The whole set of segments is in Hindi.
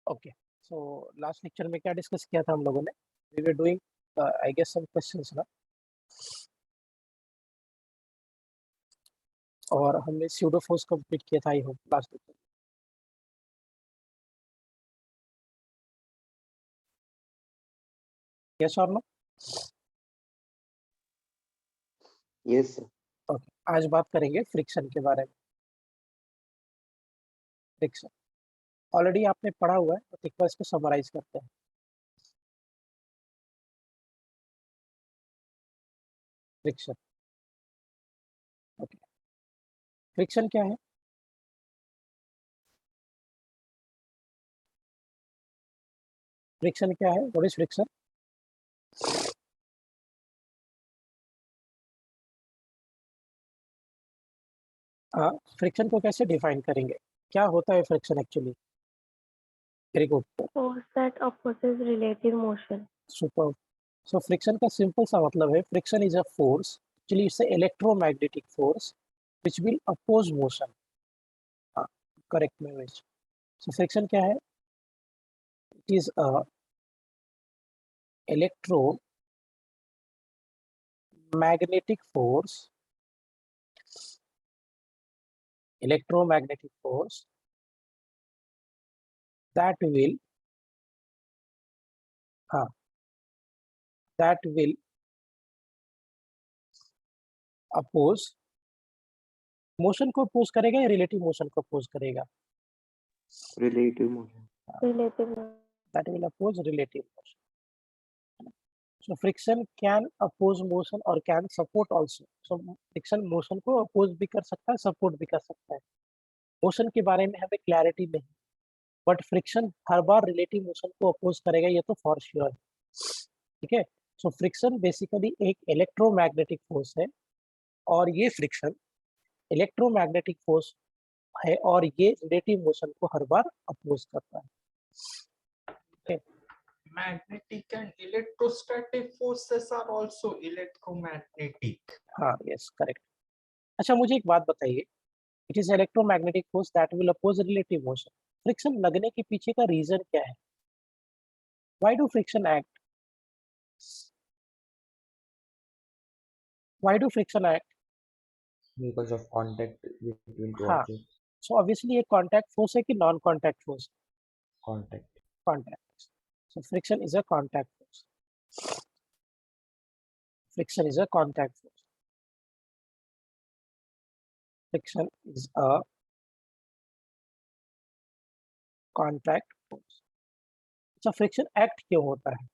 ओके, सो लास्ट लेक्चर में क्या डिस्कस किया था हम लोगों ने? We were doing I guess some questions ना, और हमने स्यूडो फोर्स कंप्लीट किया था I hope last lecture. Yes और नो? Yes sir. ओके, आज बात करेंगे फ्रिक्शन के बारे में। फ्रिक्शन ऑलरेडी आपने पढ़ा हुआ है, तो एक बार इसको समराइज करते हैं। फ्रिक्शन, ओके, फ्रिक्शन क्या है? फ्रिक्शन क्या है? What is friction? हाँ, फ्रिक्शन को कैसे डिफाइन करेंगे? क्या होता है friction actually? Very good, Force that opposes relative motion. Super. So friction का सिंपल सा मतलब है, friction is a force, actually it's electromagnetic force which will oppose motion. हाँ, करेक्ट में विच। सो फ्रिक्शन क्या है? It is a electromagnetic force that will oppose motion को अपोज करेगा या रिलेटिव मोशन को अपोज करेगा? Relative motion. Relative motion. That will oppose relative motion. So friction can oppose motion or can support also. So friction motion को oppose भी कर सकता है, support भी कर सकता है। मोशन के बारे में हमें क्लैरिटी नहीं, but friction her bar relative motion को अपोज करेगा, ये तो फॉर श्योर है। ठीक है, सो फ्रिक्शन बेसिकली एक इलेक्ट्रोमैग्नेटिक फोर्स है, और ये फ्रिक्शन इलेक्ट्रोमैग्नेटिक फोर्स है, और ये रिलेटिव मोशन को हर बार अपोज करता है। Magnetic and electrostatic forces are also electromagnetic. हाँ, यस करेक्ट। अच्छा, मुझे एक बात बताइए, it is electromagnetic force that will oppose relative motion. Friction लगने के पीछे का रीजन क्या है? Why do friction act? Why do friction act? Because of contact between two हाँ, objects. सो ऑब्वियसली ये कांटेक्ट फोर्स है कि non contact force? Contact. Contact. So friction is a contact force. Friction is a contact force. Friction is a contact force. अच्छा, फ्रिक्शन एक्ट क्यों होता है?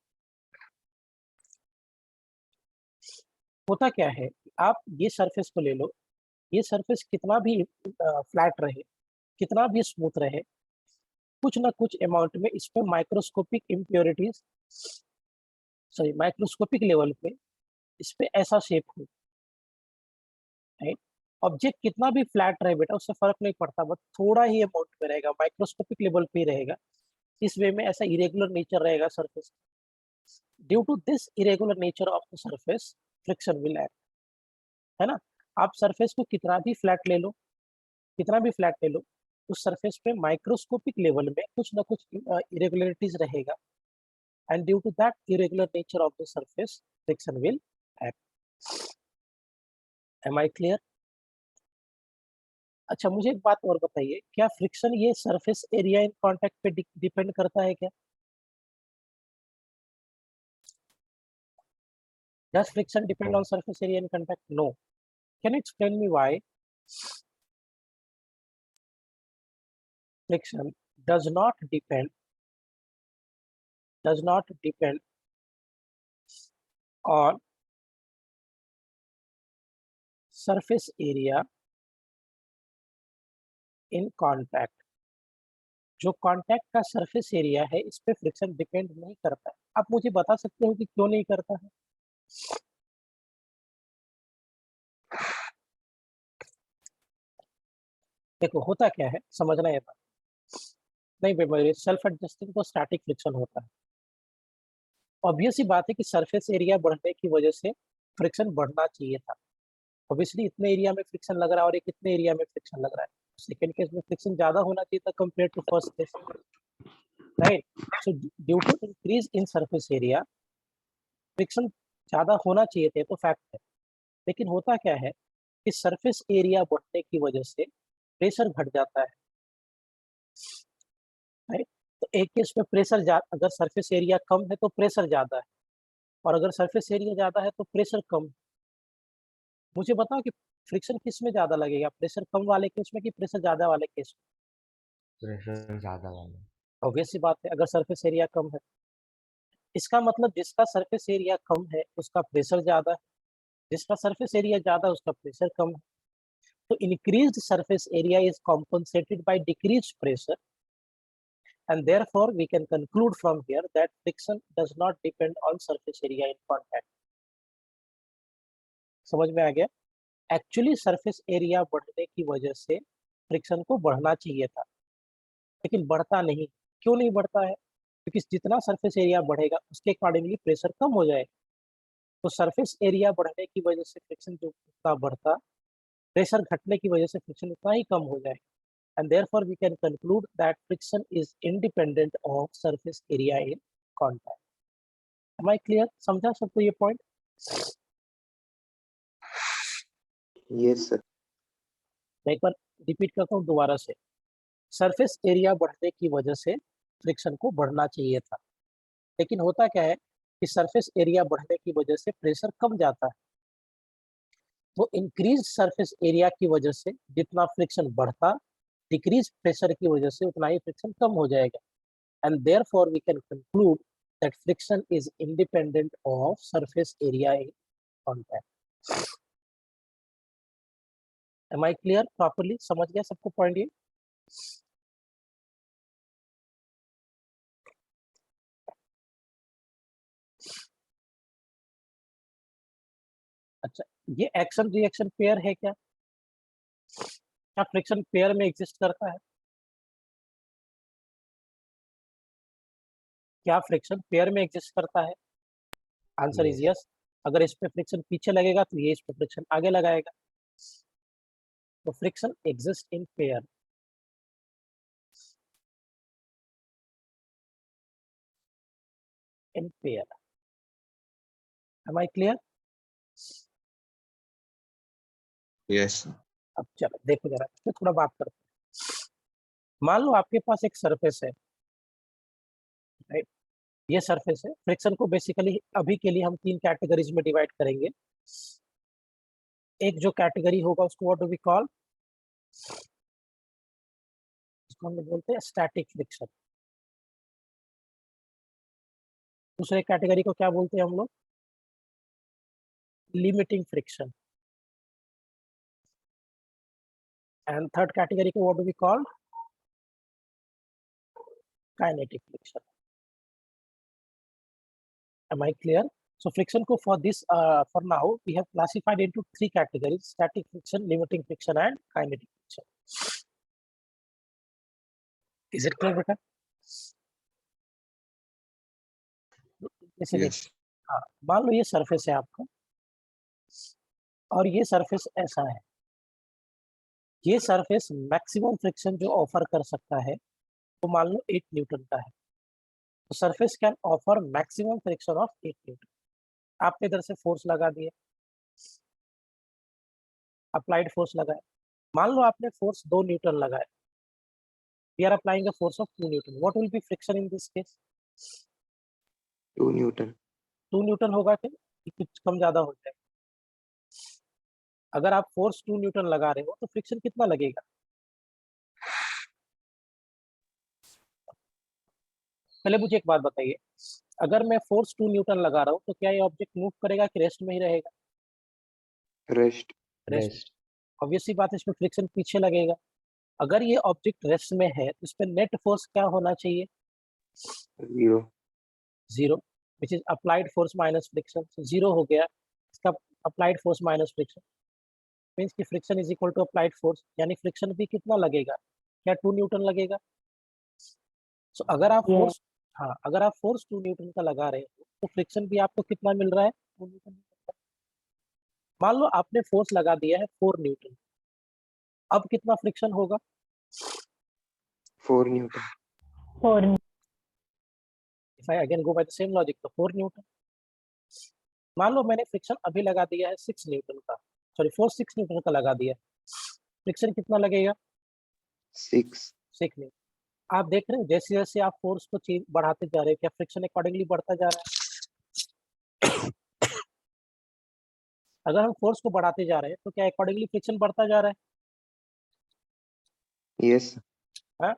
होता क्या है, आप ये सरफेस को ले लो, ये सरफेस कितना भी फ्लैट रहे, कितना भी स्मूथ रहे, कुछ ना कुछ अमाउंट में इस पे microscopic impurities, sorry microscopic level पे इस पे ऐसा शेप हो, राइट? ऑब्जेक्ट कितना भी फ्लैट रहे बेटा, उससे फर्क नहीं पड़ता, बट थोड़ा ही अमाउंट में रहेगा, माइक्रोस्कोपिक लेवल पे ही रहेगा। इस वे में ऐसा इरेगुलर नेचर रहेगा surface. Due to this irregular nature of the surface, friction will act, है ना? आप सरफेस को कितना भी फ्लैट ले लो, कितना भी फ्लैट ले लो, उस सरफेस पे माइक्रोस्कोपिक लेवल में कुछ ना कुछ इरेगुलरिटीज रहेगा, and due to that irregular nature of the surface, friction will act. Am I clear? अच्छा, मुझे एक बात और बताइए, क्या फ्रिक्शन ये सरफेस एरिया इन कांटेक्ट पे डिपेंड करता है क्या? Does friction depend on surface area in contact? No. Can you explain me why? Friction does not depend on surface area in contact. जो कांटेक्ट का सरफेस एरिया है, इस पे फ्रिक्शन डिपेंड नहीं करता है। आप मुझे बता सकते हो कि क्यों नहीं करता है? देखो, होता क्या है, समझना ये बात। नहीं बेटा, सेल्फ एडजस्टिंग तो स्टैटिक फ्रिक्शन होता है। ऑब्वियस ही बात है कि सरफेस एरिया बढ़ने की वजह से फ्रिक्शन बढ़ना चाहिए था, ऑब्वियसली इतने एरिया में फ्रिक्शन लग रहा है और एक इतने एरिया में फ्रिक्शन लग रहा है, सेकेंड केस में फ्रिक्शन ज्यादा होना चाहिए था compare to first case, right? So due to increase in surface area friction ज्यादा होना चाहिए थे, तो फैक्ट है। लेकिन होता क्या है कि सरफेस एरिया बढ़ने की वजह से प्रेशर घट जाता है, राइट? तो एक केस में प्रेशर अगर सरफेस एरिया कम है तो प्रेशर ज्यादा है, और अगर सरफेस एरिया ज्यादा है तो प्रेशर कम है। मुझे बताओ कि फ्रिक्शन किस में ज्यादा लगेगा, प्रेशर कम वाले केस में कि प्रेशर ज्यादा वाले केस में? प्रेशर ज्यादा वाला। ऑब्वियस सी बात है, अगर सरफेस एरिया कम है, इसका मतलब जिसका सरफेस एरिया कम है उसका प्रेशर ज्यादा है, जिसका सरफेस एरिया ज्यादा है उसका प्रेशर कम है। तो increased surface area is compensated by decreased pressure, and therefore we can conclude from here that friction does not depend on surface area in contact. समझ में आ गया? एक्चुअली सरफेस एरिया बढ़ने की वजह से फ्रिक्शन को बढ़ना चाहिए था, लेकिन बढ़ता नहीं। क्यों नहीं बढ़ता है? क्योंकि जितना सरफेस एरिया बढ़ेगा उसके अकॉर्डिंगली प्रेशर कम हो जाएगा। तो सरफेस एरिया बढ़ने की वजह से फ्रिक्शन जो उतना बढ़ता, प्रेशर घटने की वजह से फ्रिक्शन उतना ही कम हो जाएगा, and therefore we can conclude that friction is independent of surface area in contact. Am I clear? समझा सबको ये पॉइंट? Yes sir. मैं एक बार रिपीट करता हूँ दोबारा से। सरफेस एरिया बढ़ने की वजह से फ्रिक्शन को बढ़ना चाहिए था, लेकिन होता क्या है कि सरफेस एरिया बढ़ने की वजह से प्रेशर कम जाता है। तो इंक्रीज सरफेस एरिया की वजह से जितना फ्रिक्शन बढ़ता, डिक्रीज प्रेशर की वजह से उतना ही फ्रिक्शन कम हो जाएगा, and therefore we can conclude that friction is independent of surface area in contact. Am I clear properly? समझ गया सबको पॉइंट ये? अच्छा, ये एक्शन रिएक्शन पेयर है क्या? क्या फ्रिक्शन पेयर में एग्जिस्ट करता है? क्या फ्रिक्शन पेयर में एग्जिस्ट करता है? Answer is Yes. यस। अगर इस पे फ्रिक्शन पीछे लगेगा तो ये इस पे फ्रिक्शन आगे लगाएगा, तो friction exist in pair. In pair. Am I clear? Yes. अब चलो देखो जरा, इस पे थोड़ा बात करते हैं। मान लो आपके पास एक सरफेस है, राइट? ये सरफेस है। फ्रिक्शन को बेसिकली अभी के लिए हम 3 कैटेगरीज में डिवाइड करेंगे। एक जो कैटेगरी होगा उसको व्हाट डू वी कॉल, उसको हम बोलते हैं स्टैटिक फ्रिक्शन। दूसरे कैटेगरी को क्या बोलते हैं हम लोग? Limiting friction. And third category को what do we call? Kinetic friction. Am I clear? So friction को for this for now we have classified into 3 categories: static friction, limiting friction and kinetic friction. Is it clear बेटा? जैसे यस। देखिए, हाँ, मान लो ये सरफेस है आपका और ये सरफेस ऐसा है। ये सरफेस मैक्सिमम फ्रिक्शन जो ऑफर कर सकता है वो मान लो 8 न्यूटन का है। तो surface can offer maximum friction of 8 Newton. आपने इधर से फोर्स लगा दिया, अप्लाइड फोर्स लगाया। मान लो आपने फोर्स 2 न्यूटन लगाया। We are applying a force of 2 Newton. What will be friction in this case? 2 Newton. 2 Newton होगा क्या? कि कुछ कम ज्यादा हो जाएगा? अगर आप फोर्स 2 न्यूटन लगा रहे हो तो फ्रिक्शन कितना लगेगा? पहले मुझे एक बात बताइए, अगर मैं फोर्स 2 न्यूटन लगा रहा हूँ तो क्या ये ऑब्जेक्ट मूव करेगा कि रेस्ट में ही रहेगा? रेस्ट। रेस्ट। Rest. ऑब्वियस सी बात है, इसमें फ्रिक्शन पीछे लगेगा। अगर ये ऑब्जेक्ट रेस्ट में है तो इस पर नेट फोर्स क्या होना चाहिए? 0। 0, which is applied force minus friction. 0 हो गया इसका, applied force minus friction means कि friction is equal to applied force, यानी फ्रिक्शन भी कितना लगेगा? क्या 2 न्यूटन लगेगा? सो अगर आप Yes. फोर्स, हाँ, अगर आप फोर्स 2 न्यूटन का लगा रहे हो तो फ्रिक्शन भी आपको कितना मिल रहा है? 2 न्यूटन। मान लो आपने फोर्स लगा दिया है 4 न्यूटन, अब कितना फ्रिक्शन होगा? 4 Newton. 4 if I again go by the same logic, तो 4 न्यूटन। मान लो मैंने फ्रिक्शन अभी लगा दिया है 6 न्यूटन का, सॉरी 6 न्यूटन का लगा दिया, फ्रिक्शन कितना लगेगा? 6. 6 न्यूटन। आप देख रहे हैं जैसे जैसे आप फोर्स को चेंज बढ़ाते जा रहे हैं, क्या फ्रिक्शन अकॉर्डिंगली बढ़ता जा रहा है? अगर हम फोर्स को बढ़ाते जा रहे हैं तो क्या अकॉर्डिंगली फ्रिक्शन बढ़ता जा रहा Yes. है? हाँ?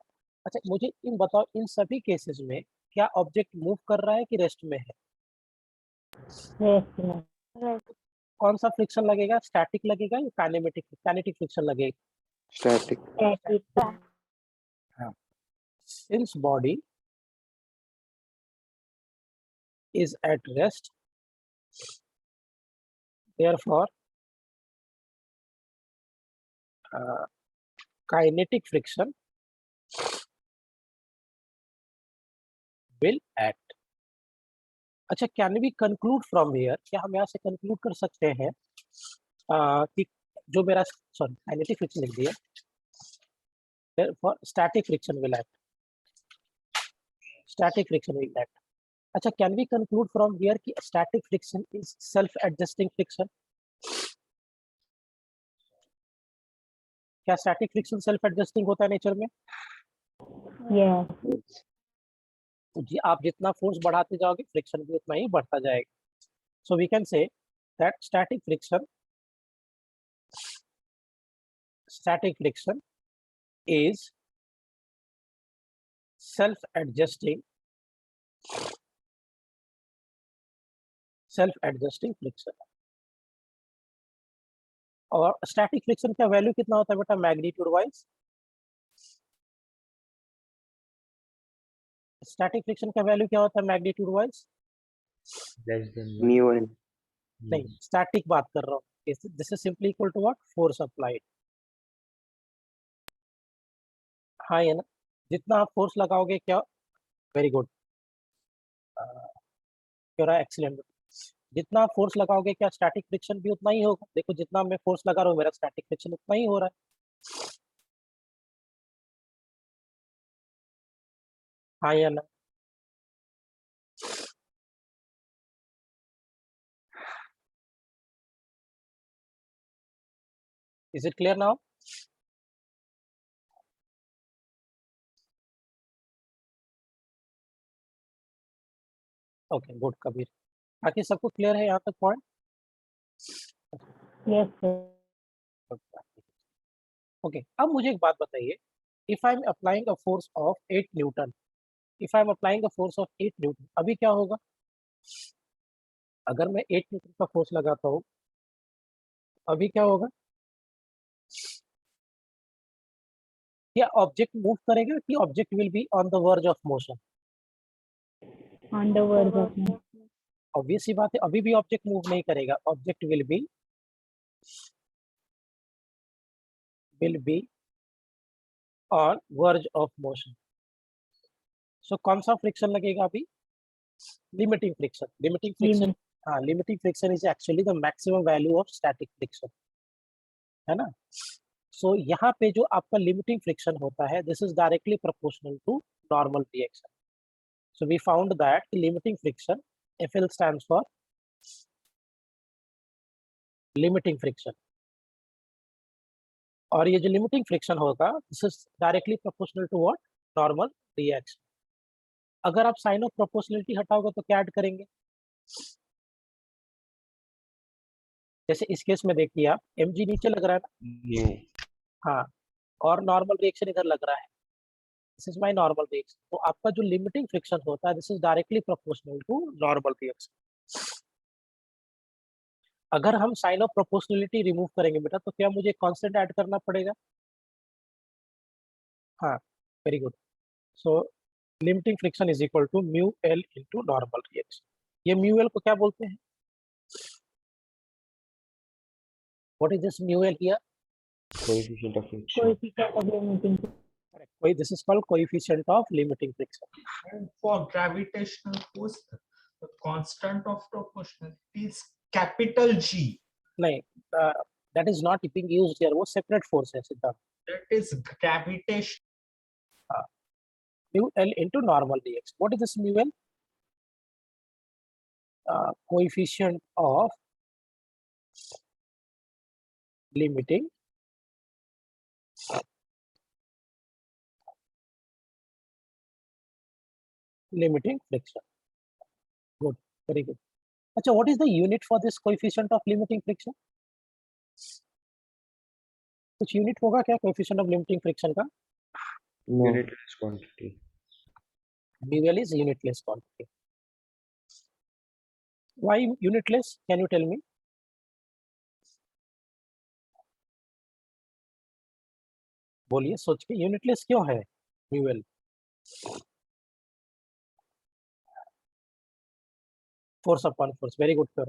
अच्छा मुझे इन बताओ, इन सभी केसेस में क्या ऑब्जेक्ट मूव कर रहा है कि रेस्ट में है? रेस्ट में। कौन सा फ्रिक्शन लगेगा, स्टैटिक लगेगा या काइनेमेटिक? काइनेटिक फ्रिक्शन लगेगा। Static. Static. Since body is at rest, therefore kinetic friction will act. अच्छा, can we conclude from here, क्या हम यहाँ से कंक्लूड कर सकते हैं कि जो मेरा, सॉरी काइनेटिक फ्रिक्शन लिख दिया, therefore static friction will act. Static friction will act. अच्छा, can we conclude from here कि static friction is self adjusting friction? क्या स्टैटिक फ्रिक्शन सेल्फ एडजस्टिंग होता है नेचर में? यस। तो जी आप जितना फोर्स बढ़ाते जाओगे फ्रिक्शन भी उतना ही बढ़ता जाएगा। So we can say that static friction is self-adjusting friction. और स्टैटिक फ्रिक्शन का वैल्यू कितना होता है बेटा मैग्नीट्यूड वाइज? स्टैटिक फ्रिक्शन का वैल्यू क्या होता है magnitude wise? Less than 1. Mu n. नहीं, स्टैटिक बात कर रहा हूँ। This is simply equal to what? Force applied. हाँ ये ना, जितना आप फोर्स लगाओगे क्या, वेरी गुड, एक्सीलेंट, जितना आप फोर्स लगाओगे क्या स्टैटिक फ्रिक्शन भी उतना ही होगा? देखो जितना मैं फोर्स लगा रहा हूँ मेरा स्टैटिक फ्रिक्शन उतना ही हो रहा है। हाँ या ना? Is it clear now? Okay good Kabir, बाकी सबको क्लियर है यहाँ तक पॉइंट? Yes sir. ओके, अब मुझे एक बात बताइए, if I am applying a force of 8 Newton, if I am applying a force of 8 Newton, अभी क्या होगा? अगर मैं 8 न्यूटन का फोर्स लगाता हूँ अभी क्या होगा? क्या ऑब्जेक्ट मूव करेगा कि object will be on the verge of motion? On the verge of obvious सी बात है, अभी भी ऑब्जेक्ट मूव नहीं करेगा, object will be on verge of motion. So कौन सा फ्रिक्शन लगेगा अभी? Limiting friction. लिमिटिंग फ्रिक्शन, हाँ, limiting friction is actually the maximum value of static friction, है ना? सो यहाँ पे जो आपका लिमिटिंग फ्रिक्शन होता है, this is directly proportional to normal reaction. So we found that limiting friction, FL stands for limiting friction, और ये जो लिमिटिंग फ्रिक्शन होगा this is directly proportional to what? Normal reaction. अगर आप साइन ऑफ प्रोपोर्शनलिटी हटाओगे तो क्या ऐड करेंगे? जैसे इस केस में देखिए आप, mg नीचे लग रहा है ना, Mu. हाँ, और नॉर्मल रिएक्शन इधर लग रहा है, this is my normal reaction. तो आपका जो लिमिटिंग फ्रिक्शन होता है this is directly proportional to normal reaction. अगर हम साइन ऑफ प्रोपोर्शनलिटी रिमूव करेंगे बेटा तो क्या मुझे कांस्टेंट ऐड करना पड़ेगा? हाँ, very good. So limiting friction is equal to mu L into normal reaction. ये म्यू एल को क्या बोलते हैं? What is this mu L here? Coefficient of friction. Coefficient of limiting. Correct. This is called coefficient of limiting friction. And for gravitational force, the constant of proportionality is capital G. नहीं, that is not being used here, वो separate force है Siddharth. That is gravitation. Mu L into normal dx. What is this mu L? Coefficient of limiting friction. Good, very good. अच्छा, what is the unit for this coefficient of limiting friction? कुछ unit होगा क्या coefficient of limiting friction का? No. Unitless quantity. Mu L is unitless quantity. Why unitless? Can you tell me? बोलिए सोच के, unitless क्यों है mu L? Force upon force, very good sir.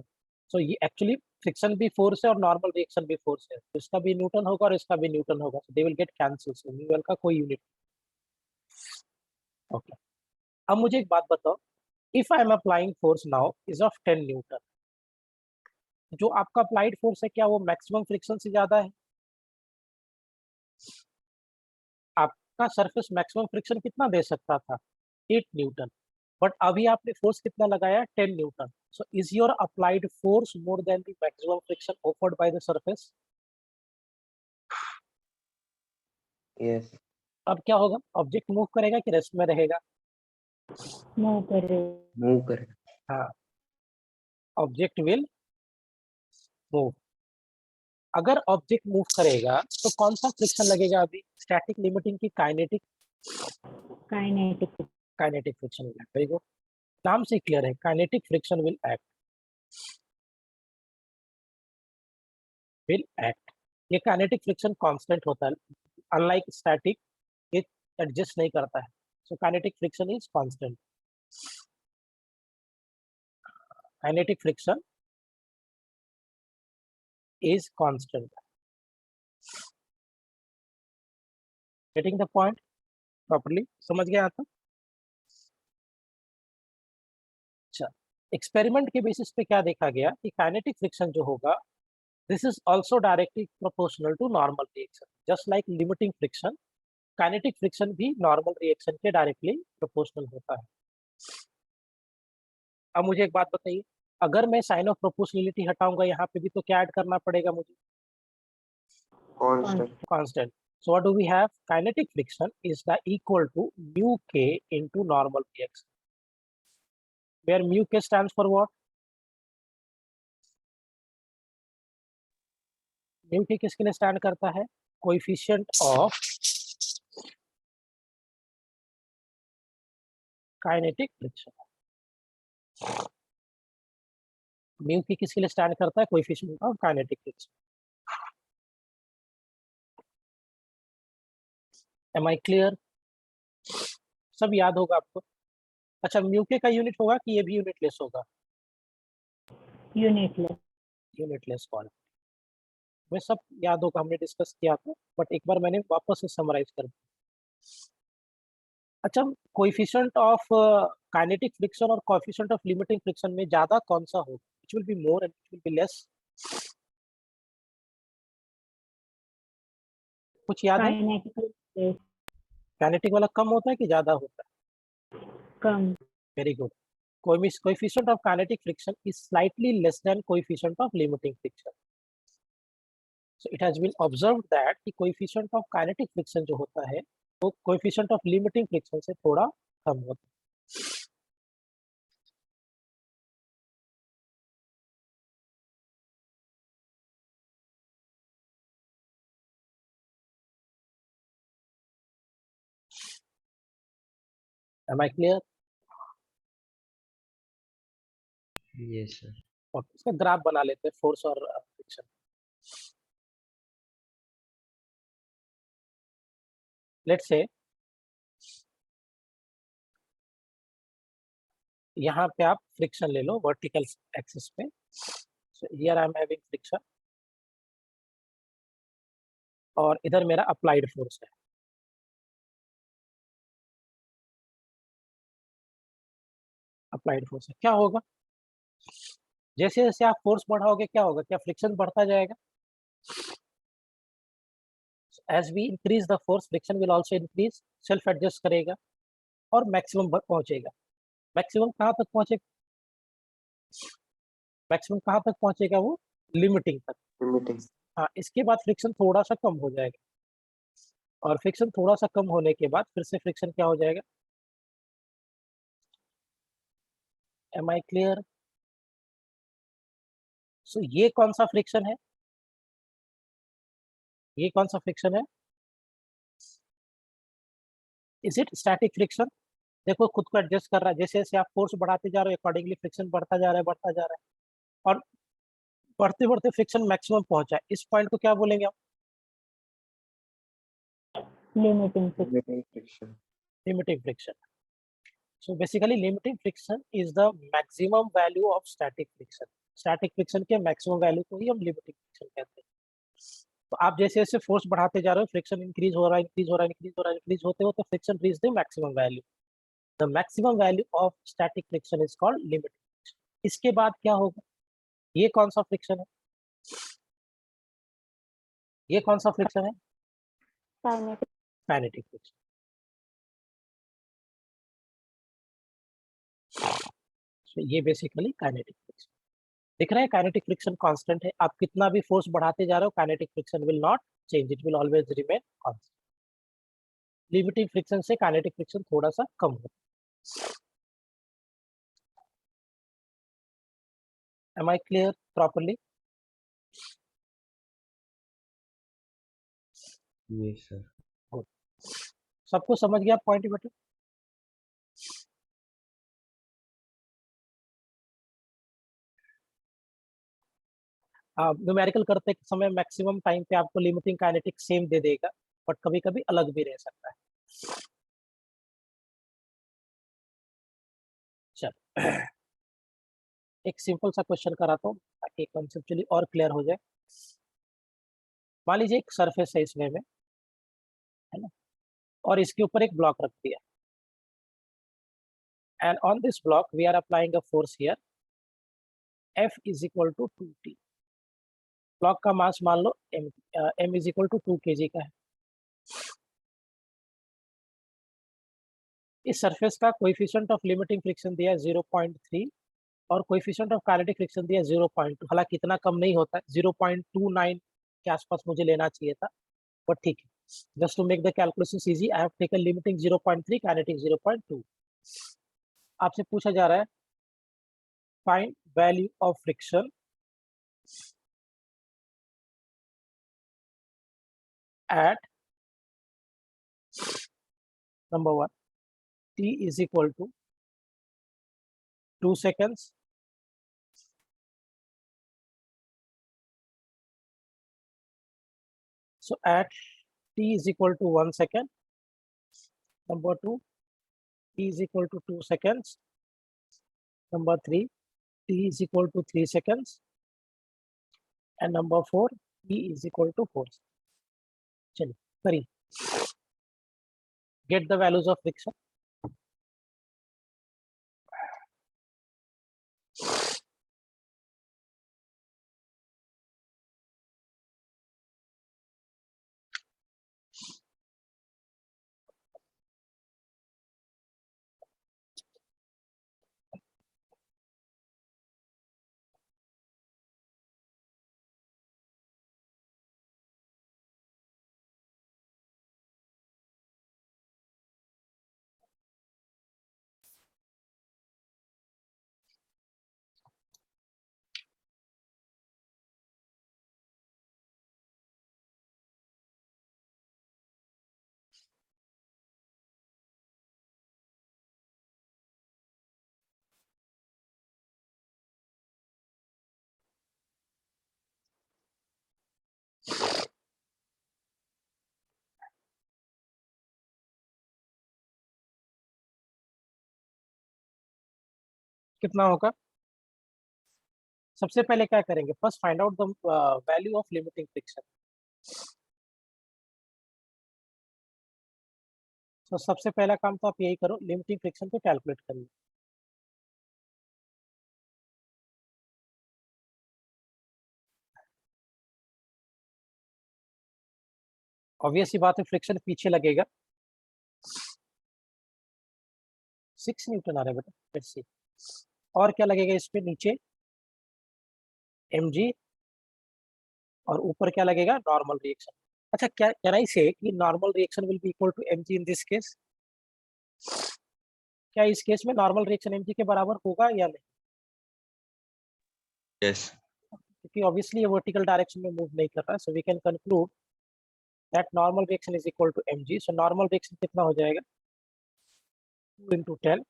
So ये actually friction भी force है और normal reaction भी force है. तो इसका भी न्यूटन होगा और इसका भी न्यूटन होगा. So they will get cancelled. So mu L का कोई unit. Okay. अब मुझे एक बात बताओ. If I am applying force now is of 10 Newton. जो आपका applied force है क्या वो maximum friction से ज्यादा है? आपका surface maximum friction कितना दे सकता था? 8 Newton. But अभी आपने force कितना लगाया? 10 Newton. So is your applied force more than the maximum friction offered by the surface? Yes. अब क्या होगा? ऑब्जेक्ट मूव करेगा कि रेस्ट में रहेगा? मूव करे. Move करें. हाँ, ऑब्जेक्ट विल मूव. अगर ऑब्जेक्ट मूव करेगा तो कौन सा फ्रिक्शन लगेगा अभी? स्टैटिक लिमिटिंग की kinetic? Kinetic. Kinetic friction will act. Very good. नाम से क्लियर है, काइनेटिक फ्रिक्शन विल एक्ट. ये काइनेटिक फ्रिक्शन कांस्टेंट होता है, अनलाइक स्टैटिक ये एडजस्ट नहीं करता है. So kinetic friction is constant. Kinetic friction is constant. Getting the point properly? समझ गया था? अच्छा, एक्सपेरिमेंट के बेसिस पे क्या देखा गया कि काइनेटिक फ्रिक्शन जो होगा this is also directly proportional to normal reaction. Just like limiting friction, kinetic friction भी नॉर्मल रिएक्शन के डायरेक्टली प्रोपोर्शनल होता है. अब मुझे एक बात बताइए, अगर मैं साइन ऑफ प्रोपोर्शनलिटी हटाऊंगा यहाँ पे भी तो क्या ऐड करना पड़ेगा मुझे? Constant. So what do we have? Kinetic friction is the equal to mu k into normal reaction. Where mu k stands for what? Mu k किसके लिए stand करता है? Coefficient of kinetic friction. Mu k किसके लिए stand करता है? Coefficient of kinetic friction. Am I clear? सब याद होगा आपको. अच्छा, म्यू के का यूनिट होगा कि ये भी यूनिटलेस होगा? यूनिटलेस. यूनिटलेस क्वांटिटी में सब याद होगा, हमने डिस्कस किया था, बट एक बार मैंने वापस से समराइज कर दिया. अच्छा, कोएफिशिएंट ऑफ काइनेटिक फ्रिक्शन और कोएफिशिएंट ऑफ लिमिटिंग फ्रिक्शन में ज्यादा कौन सा होगा? It will be more and it will be less. कुछ याद है? काइनेटिक वाला कम होता है कि ज्यादा होता है? कम. Very good. Coefficient of kinetic friction is slightly less than coefficient of limiting friction. So it has been observed that the coefficient of kinetic friction जो होता है वो coefficient of limiting friction से थोड़ा कम होता है. Am I clear? Yes, sir. और इसका ग्राफ बना लेते हैं फोर्स और फ्रिक्शन. लेट्स से यहाँ पे आप फ्रिक्शन ले लो वर्टिकल एक्सिस पे. So here I am having friction और इधर मेरा अप्लाइड फोर्स है. अप्लाइड फोर्स है, क्या होगा? जैसे जैसे आप फोर्स बढ़ाओगे क्या होगा? क्या फ्रिक्शन बढ़ता जाएगा? As we increase the force friction will also increase, self adjust करेगा और मैक्सिमम पहुंचेगा। मैक्सिमम कहाँ तक पहुंचेगा? मैक्सिमम कहाँ तक पहुंचेगा? वो लिमिटिंग तक। Limiting. हाँ, इसके बाद फ्रिक्शन थोड़ा सा कम हो जाएगा, और फ्रिक्शन थोड़ा सा कम होने के बाद फिर से फ्रिक्शन क्या हो जाएगा? Am I clear? सो ये कौन सा फ्रिक्शन है? ये कौन सा फ्रिक्शन है? Is it static friction? देखो खुद को एडजस्ट कर रहा है, जैसे जैसे आप फोर्स बढ़ाते जा रहे हो अकॉर्डिंगली फ्रिक्शन बढ़ता जा रहा है, बढ़ता जा रहा है, और बढ़ते बढ़ते फ्रिक्शन मैक्सिमम पहुंचा है। इस पॉइंट को क्या बोलेंगे आप? Limiting friction. Limiting friction. Limiting friction. So basically limiting friction is the maximum value of static friction. Static friction के मैक्सिमम वैल्यू को ही हम लिमिटिंग फ्रिक्शन कहते हैं। तो आप जैसे जैसे फोर्स बढ़ाते जा रहे हो, फ्रिक्शन इंक्रीज हो रहा है, इंक्रीज हो रहा है, इंक्रीज हो रहा है, इंक्रीज होते होते friction reach the maximum value. The maximum value of static friction is called limiting. इसके बाद क्या होगा? ये कौन सा फ्रिक्शन है? ये कौन सा फ्रिक्शन है? काइनेटिक। Kinetic friction. तो ये बेसिकली काइनेटिक फ्रिक्शन। दिख रहा है काइनेटिक फ्रिक्शन कांस्टेंट है, आप कितना भी फोर्स बढ़ाते जा रहे हो kinetic friction will not change, it will always remain constant. Limiting friction से काइनेटिक फ्रिक्शन थोड़ा सा कम होता है। Am I clear properly? Yes, sir. सबको समझ गया पॉइंट बेटा? न्यूमेरिकल करते समय मैक्सिमम टाइम पे आपको लिमिटिंग काइनेटिक सेम दे देगा, बट कभी कभी अलग भी रह सकता है। चलो एक सिंपल सा क्वेश्चन कराता हूँ ताकि कॉन्सेप्चुअली और क्लियर हो जाए। मान लीजिए एक सरफेस है इसमें में, है ना, और इसके ऊपर एक ब्लॉक रख दिया, and on this block we are applying a force here, F is equal to 2T। Block का मास मान लो M is equal to 2 kg का है। इस सरफेस का कोएफिशिएंट ऑफ लिमिटिंग फ्रिक्शन दिया है 0.3 और कोएफिशिएंट ऑफ काइनेटिक फ्रिक्शन दिया है 0.2। हालांकि इतना कम नहीं होता है, 0.29 के आसपास मुझे लेना चाहिए था, बट ठीक है। Just to make the calculation easy I have taken limiting 0.3, kinetic 0.2। आपसे पूछा जा रहा है find value of friction at number 1, T is equal to 2 seconds, so at T is equal to 1 second, number 2, T is equal to 2 seconds, number 3, T is equal to 3 seconds, and number 4, T is equal to 4 seconds. चलिए करिए, get the values of friction। कितना होगा? सबसे पहले क्या करेंगे? First find out the value of limiting friction. तो सबसे पहला काम तो आप यही करो, लिमिटिंग फ्रिक्शन को कैलकुलेट करिए। ऑब्वियस सी बात है, फ्रिक्शन पीछे लगेगा। 6 न्यूटन आ रहा है बेटा, लेट्स सी। और क्या लगेगा इस पे नीचे? mg, और ऊपर क्या लगेगा? Normal reaction. अच्छा, क्या कैन आई से कि normal reaction will be equal to mg in this case? क्या इस केस में नॉर्मल रिएक्शन mg के बराबर होगा या नहीं? Yes. क्योंकि ऑब्वियसली ये वर्टिकल डायरेक्शन में मूव नहीं कर रहा है, so we can conclude that normal reaction is equal to mg। So normal reaction कितना हो जाएगा? 2 into 10,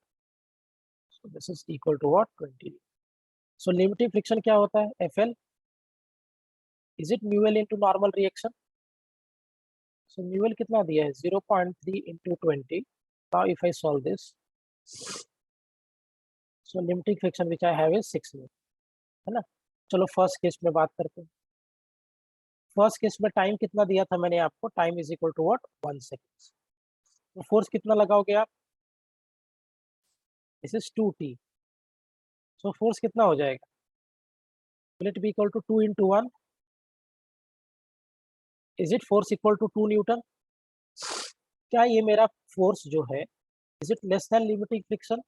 so this is equal to what? 20। so limiting friction क्या होता है? FL, is it mu L into normal reaction? so mu L कितना दिया है? 0.3 into 20। now if I solve this, so limiting friction which I have is 6 mu, है ना? चलो फर्स्ट केस में बात करते हैं। फर्स्ट केस में टाइम कितना दिया था मैंने आपको? Time is equal to what? 1 second. तो फोर्स कितना लगाओगे आप? This is 2t। So force कितना हो जाएगा? Will it be equal to 2 into 1? Is it force equal to 2 newton? क्या ये मेरा फोर्स जो है, is it less than limiting friction?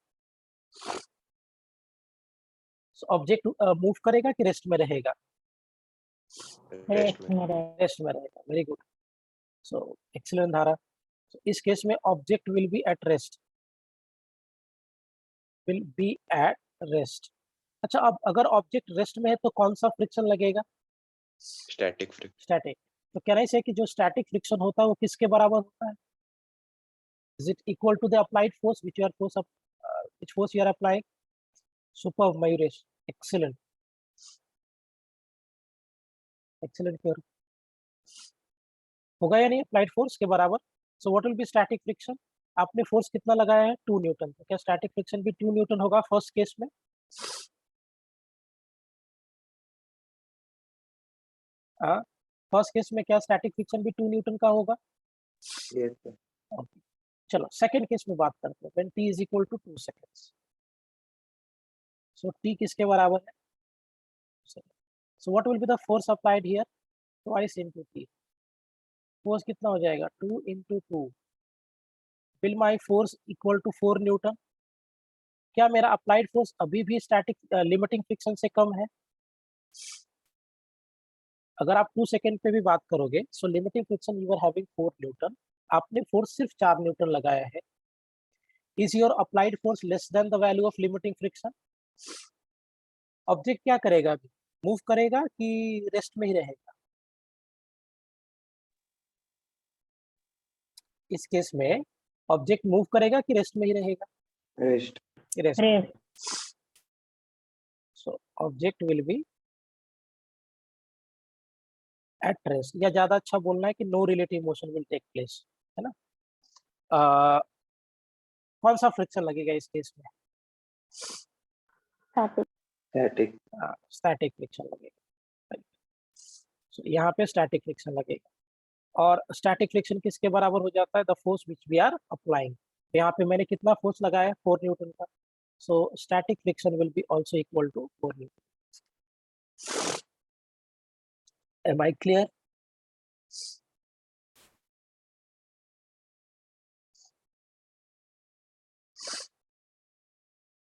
Object move करेगा कि रेस्ट में रहेगा? रेस्ट में रहे। रेस्ट में रहेगा। Very good. So excellent Dhara. so, इस केस में object will be at rest, will be at rest. अच्छा, अब अगर ऑब्जेक्ट रेस्ट में है तो कौन सा फ्रिक्शन लगेगा? Static friction. स्टैटिक। तो कैन आई से कि जो स्टैटिक फ्रिक्शन होता है वो किसके बराबर होता है? Is it equal to the applied force which force you are applying? Super Mayuresh, excellent excellent. क्योर होगा या नहीं अप्लाइड फोर्स के बराबर? So what will be static friction? आपने फोर्स कितना लगाया है? 2 न्यूटन। तो क्या स्टैटिक फ्रिक्शन भी 2 न्यूटन होगा फर्स्ट केस में? हाँ, फर्स्ट केस में क्या स्टैटिक फ्रिक्शन भी 2 न्यूटन का होगा? Yes, sir. Okay. चलो सेकंड केस में बात करते हैं। When t is equal to 2 seconds, so t किसके बराबर है? So what will be the force applied here? Twice into t। Force कितना हो जाएगा? 2 into 2। Will my force equal to 4 newton? क्या मेरा अप्लाइड फोर्स अभी भी स्टैटिक लिमिटिंग फ्रिक्शन से कम है? अगर आप 2 सेकंड पे भी बात करोगे, so limiting friction you are having 4 newton, आपने फोर्स सिर्फ 4 न्यूटन लगाया है। Is your applied force less than the value of limiting friction? Object क्या करेगा अभी? मूव करेगा कि रेस्ट में ही रहेगा? इस केस में ऑब्जेक्ट मूव करेगा कि रेस्ट में ही रहेगा? Rest. Rest. Rest. So object will be at rest, या ज्यादा अच्छा बोलना है कि no relative motion will take place, है ना? कौन सा फ्रिक्शन लगेगा इस केस में? स्टैटिक। Static. स्टैटिक फ्रिक्शन लगेगा। सो यहाँ पे स्टैटिक फ्रिक्शन लगेगा। और स्टैटिक फ्रिक्शन किसके बराबर हो जाता है? The force which we are applying. यहाँ पे मैंने कितना फोर्स लगाया? 4 न्यूटन का। So static friction will be also equal to 4 newton. Am I clear?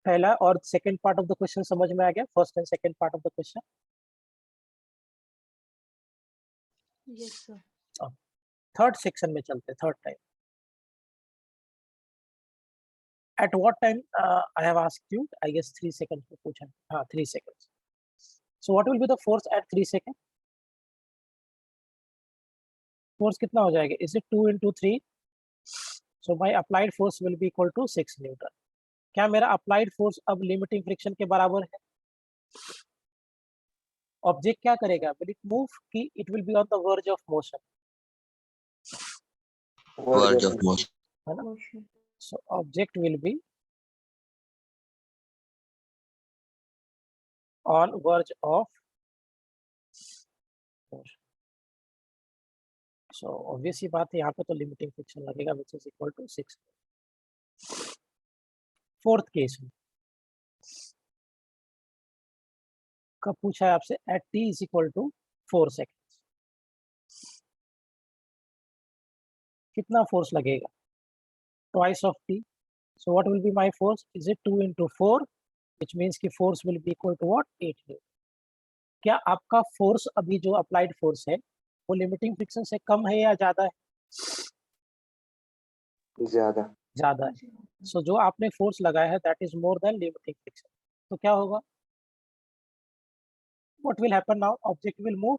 पहला और second part of the question समझ में आ गया? First and second part of the question. Yes, sir. Third section में चलते, third time. At what time I have asked you, I guess 3 second पे पूछा। हाँ, 3 seconds. So what will be the force at 3 second? Force कितना हो जाएगा? Is it 2 into 3? So my applied force will be equal to 6 newton. क्या मेरा अप्लाइड फोर्स अब लिमिटिंग फ्रिक्शन के बराबर है? ऑब्जेक्ट क्या करेगा? विल इट मूव कि it will be on the verge of motion? Verge of motion. है ना? Motion. So object will be on verge of motion. So obvious ही बात है, यहाँ पे तो लिमिटिंग फ्रिक्शन लगेगा which is equal to 6। Fourth case में कब पूछा है आपसे? At t is equal to 4 second. कितना फोर्स लगेगा? Twice of T. So what will be my force? Is it 2 into 4, which means कि force will be equal to what? 8 newton. क्या आपका फोर्स अभी जो अप्लाइड फोर्स है वो लिमिटिंग फ्रिक्शन से कम है या ज्यादा है? ज्यादा. ज्यादा है. सो जो आपने फोर्स लगाया है that is more than limiting friction. तो क्या होगा? What will happen now? Object will move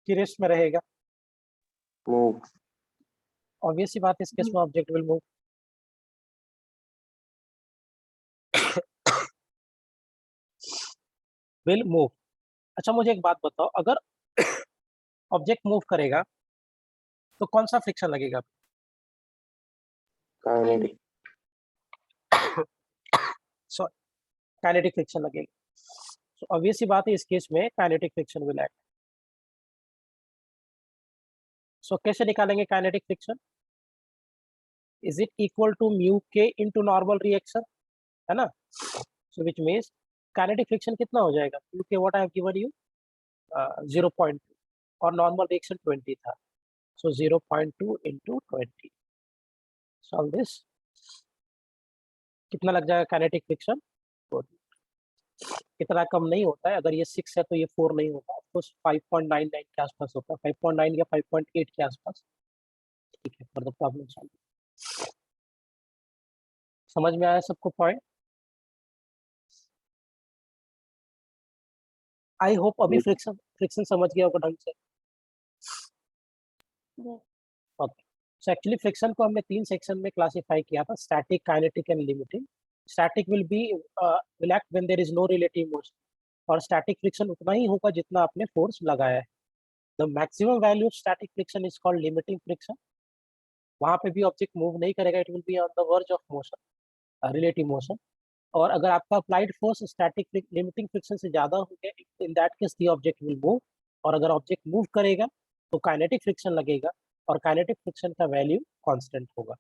कि रेस्ट में रहेगा? Move. ऑब्वियस सी बात है, इस केस में object will move. Will move. अच्छा मुझे एक बात बताओ, अगर ऑब्जेक्ट मूव करेगा तो कौन सा फ्रिक्शन लगेगा? Kinetic. सॉरी, काइनेटिक फ्रिक्शन लगेगा. सो ऑब्वियस सी बात है, इस केस में kinetic friction will act. So कैसे निकालेंगे kinetic friction? Is it equal to mu K into normal reaction, है ना? So which means kinetic friction कितना हो जाएगा? Mu K what I have given you 0.2 और नॉर्मल रिएक्शन 20 था. So 0.2 into 20. Solve this. कितना लग जाएगा काइनेटिक फ्रिक्शन? 4. इतना कम नहीं होता है. अगर ये 6 है तो ये 4 नहीं होता. ऑफकोर्स 5.99 के आसपास होता है, 5.9 या 5.8 के आसपास. ठीक है, फॉर द प्रॉब्लम सॉल्व. समझ में आया सबको पॉइंट? आई होप अभी फ्रिक्शन फ्रिक्शन समझ गया होगा ढंग से. Yes. Okay. So actually friction को हमने 3 सेक्शन में क्लासिफाई किया था: static, kinetic and limiting. Static will act when there is no relative motion, और स्टैटिक फ्रिक्शन उतना ही होगा जितना आपने फोर्स लगाया है. The maximum value of static friction is called limiting friction. वहां पे भी ऑब्जेक्ट मूव नहीं करेगा, it will be on the verge of motion, relative motion. और अगर आपका applied force static limiting friction से ज्यादा हो गया, in that case the object will move. और अगर ऑब्जेक्ट मूव करेगा तो काइनेटिक फ्रिक्शन लगेगा, और काइनेटिक फ्रिक्शन का वैल्यू कांस्टेंट होगा.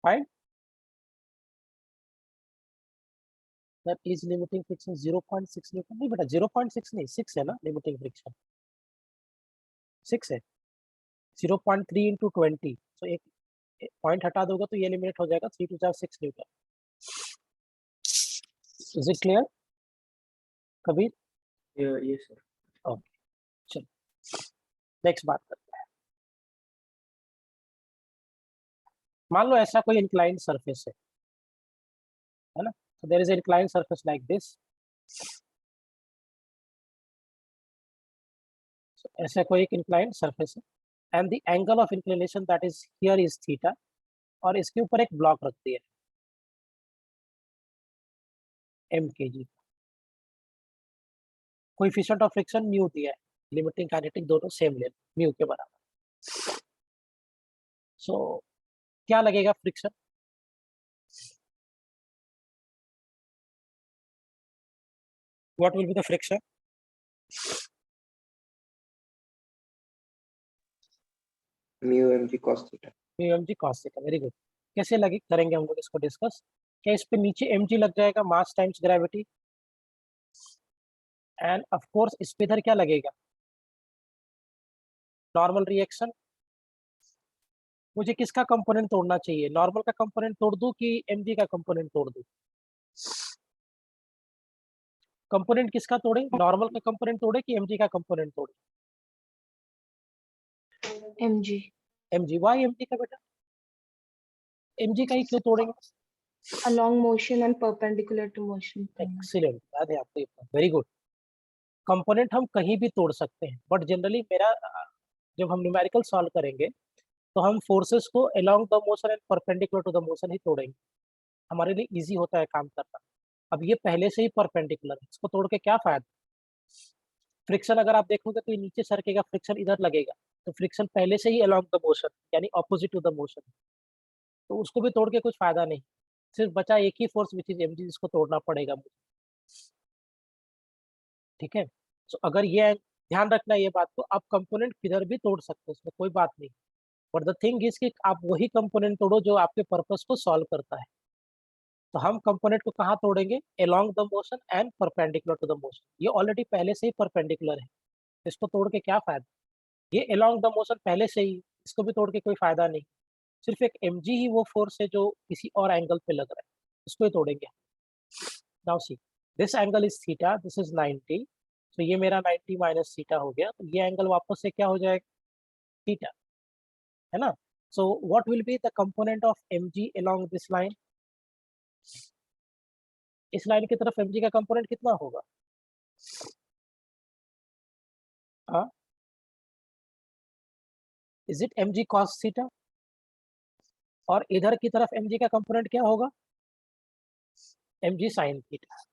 Fine. That is limiting friction 0.6 Newton. नहीं बेटा, 0.6 नहीं, 6 है ना लिमिटिंग फ्रिक्शन. 6 है. 0.3 into 20. सो एक पॉइंट हटा दोगे तो ये एलिमिनेट हो जाएगा. 3 to 4 6 Newton. Is it clear Kabir? Yes, sir. Okay, चलो नेक्स्ट बात करते हैं. मान लो ऐसा कोई इंक्लाइंड सरफेस है ना? so there is an inclined surface like this. so ऐसा कोई एक इंक्लाइंड सरफेस है, and the angle of inclination that is here is theta, और इसके ऊपर एक ब्लॉक रख दिया है mkg. Coefficient of friction mu दिया है. लिमिटिंग काइनेटिक दोनों सेम ले, म्यू के बराबर. सो क्या लगेगा friction? What will be the friction? Mu mg cos theta. Mu mg cos theta. Very good. कैसे लगे करेंगे हम लोग इसको डिस्कस. क्या इस पे नीचे mg लग जाएगा, मास times gravity, end of course इस पे इधर क्या लगेगा? Normal reaction. मुझे किसका कंपोनेंट तोड़ना चाहिए? नॉर्मल का कंपोनेंट तोड़ दूं कि mg का कंपोनेंट तोड़ दूं? कंपोनेंट किसका तोड़े? नॉर्मल का कंपोनेंट तोड़े कि mg का कंपोनेंट तोड़े? mg mg. वाई mg का बेटा? mg का ही क्यों तोड़ेंगे? along motion and perpendicular to motion. Excellent, याद है आपको. Very good. कंपोनेंट हम कहीं भी तोड़ सकते हैं, बट जनरली मेरा जब हम न्यूमेरिकल सॉल्व करेंगे तो हम फोर्सेस को along the motion and perpendicular to the motion ही तोड़ेंगे. हमारे लिए इजी होता है काम करना. अब ये पहले से ही परपेंडिकुलर है, इसको तोड़ के क्या फायदा? फ्रिक्शन अगर आप देखोगे तो ये नीचे सरकेगा, फ्रिक्शन इधर लगेगा, तो फ्रिक्शन पहले से ही अलोंग द मोशन यानी ऑपोजिट टू द मोशन, तो उसको भी तोड़ के कुछ फायदा नहीं. सिर्फ बचा एक ही फोर्स विच इज mg, जिसको तोड़ना पड़ेगा मुझे. ठीक है. सो अगर ये ध्यान रखना ये बात को, आप कंपोनेंट किधर भी तोड़ सकते हो, उसमें कोई बात नहीं. बट द थिंग इज कि आप वही कंपोनेंट तोड़ो जो आपके पर्पस को सॉल्व करता है. तो हम कंपोनेंट को कहाँ तोड़ेंगे? Along the motion and perpendicular to the motion. ये ऑलरेडी पहले से ही परपेंडिकुलर है, इसको तोड़ के क्या फायदा? ये along the motion पहले से ही, इसको भी तोड़ के कोई फायदा नहीं, सिर्फ एक mg ही वो फोर्स है जो किसी और एंगल पे लग रहा है, इसको ही तोड़ेंगे। Now see this angle is theta, this is 90, तो ये मेरा 90 माइनस थीटा हो गया, तो ये एंगल वापस से क्या हो जाएगा, थीटा, है ना। सो what will be the component of mg along this line, इस लाइन की तरफ mg का कंपोनेंट कितना होगा, हाँ, is it mg cos theta, और इधर की तरफ mg का कंपोनेंट क्या होगा, mg sin थीटा।